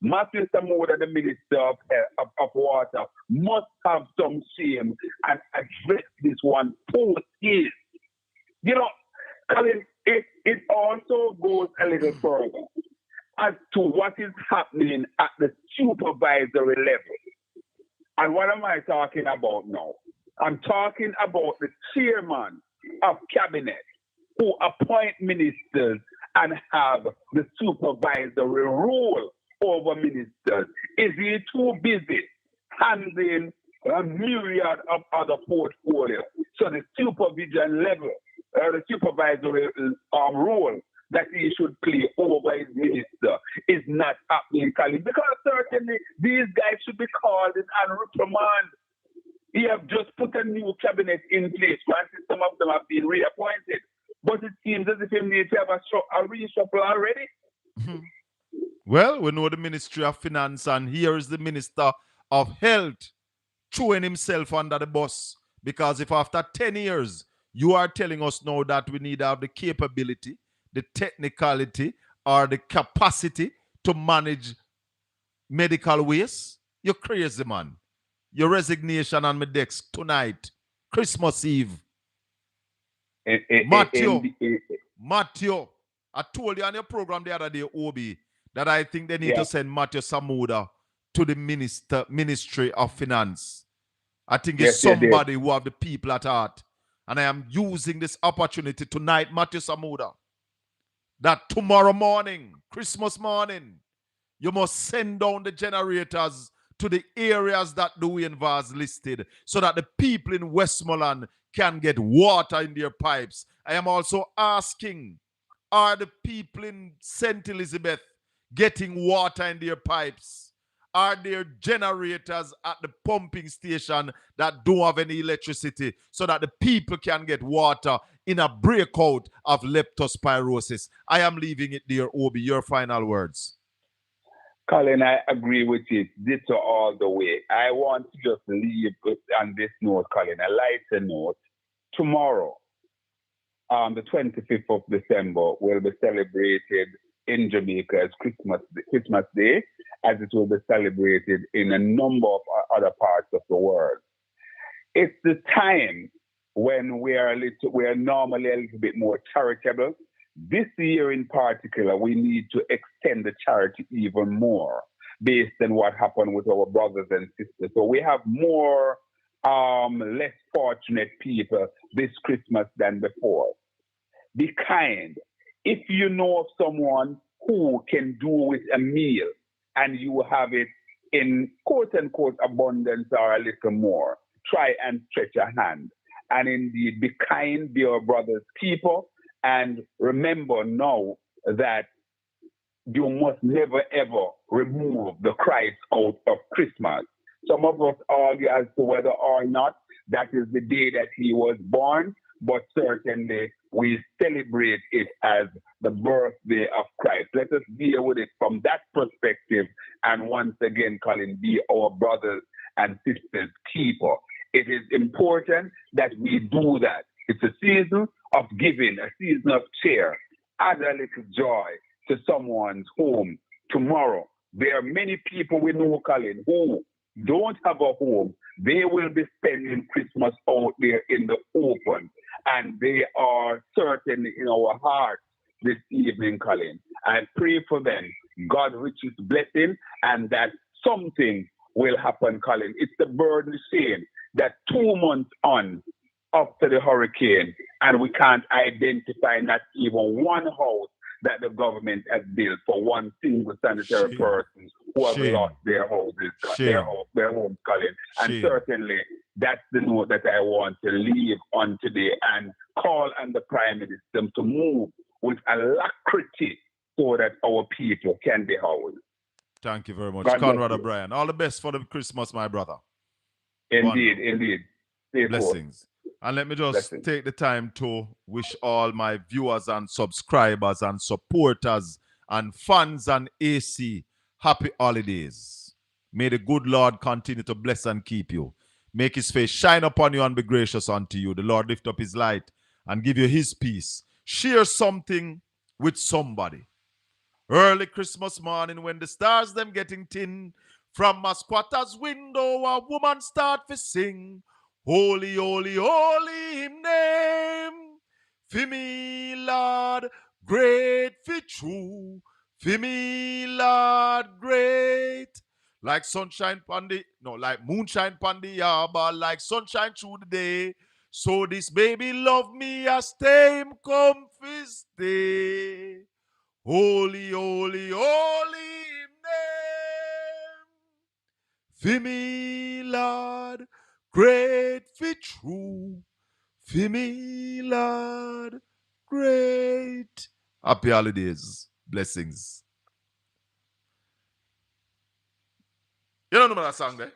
Matthew Samoda, the Minister of Water, must have some shame and address this one post is. Colin, it also goes a little further as to what is happening at the supervisory level. And what am I talking about now? I'm talking about the chairman of cabinet who appoint ministers and have the supervisory role over ministers. Is he too busy handling a myriad of other portfolios? So the supervision level, the supervisory role that he should play over his minister is not happening, Colin, because certainly these guys should be called in and reprimanded. He have just put a new cabinet in place. Granted, some of them have been reappointed, but it seems as if he needs to have a reshuffle already. Well, we know the Ministry of Finance, and here is the Minister of Health throwing himself under the bus. Because if after 10 years, you are telling us now that we need to have the capability, the technicality, or the capacity to manage medical waste, you're crazy, man. Your resignation on my desk tonight, Christmas Eve. Matthew, I told you on your program the other day, Obi, that I think they need to send Matthew Samuda to the Ministry of Finance. I think it's somebody who have the people at heart. And I am using this opportunity tonight, Matthew Samuda, that tomorrow morning, Christmas morning, you must send down the generators to the areas that Dwayne Vaz listed so that the people in Westmoreland can get water in their pipes. I am also asking, are the people in St. Elizabeth getting water in their pipes? Are there generators at the pumping station that don't have any electricity so that the people can get water in a breakout of leptospirosis? I am leaving it there, Obi. Your final words. Colin, I agree with it. Ditto all the way. I want to just leave on this note, Colin, a lighter note. Tomorrow, the 25th of December, will be celebrated in Jamaica as Christmas Day, as it will be celebrated in a number of other parts of the world. It's the time when we are normally a little bit more charitable. This year in particular, we need to extend the charity even more based on what happened with our brothers and sisters. So we have more less fortunate people this Christmas than before. Be kind. If you know of someone who can do with a meal and you have it in quote unquote abundance or a little more, try and stretch a hand. And indeed, be kind, be your brother's keeper. And remember now that you must never ever remove the Christ out of Christmas. Some of us argue as to whether or not that is the day that he was born, but certainly we celebrate it as the birthday of Christ. Let us deal with it from that perspective. And once again, Colin, be our brothers and sisters keeper. It is important that we do that. It's a season of giving, a season of cheer. Add a little joy to someone's home tomorrow. There are many people we know, Colin, who don't have a home. They will be spending Christmas out there in the open. And they are certainly in our hearts this evening, Colin. I pray for them. God richest blessing and that something will happen, Colin. It's the burden saying that 2 months on after the hurricane, and we can't identify not even one house that the government has built for one single sanitary person who have lost their houses, their homes, Colin. And certainly that's the note that I want to leave on today and call on the Prime Minister to move with alacrity so that our people can be housed. Thank you very much, Conrad O'Brien. All the best for the Christmas, my brother. Indeed, indeed. Blessings. And let me just take the time to wish all my viewers and subscribers and supporters and fans and AC happy holidays. May the good Lord continue to bless and keep you. Make his face shine upon you and be gracious unto you. The Lord lift up his light and give you his peace. Share something with somebody. Early Christmas morning when the stars them getting thin, from my squatter's window a woman start to sing. Holy, holy, holy him name. For me, Lord, great for true. For me, Lord, great. Like sunshine pon the, like moonshine pon the harbor, like sunshine through the day. So this baby love me as him come fi stay. Holy, holy, holy name. For me, Lord, great for true. For me, Lord, great. Happy holidays. Blessings. You don't know that song there?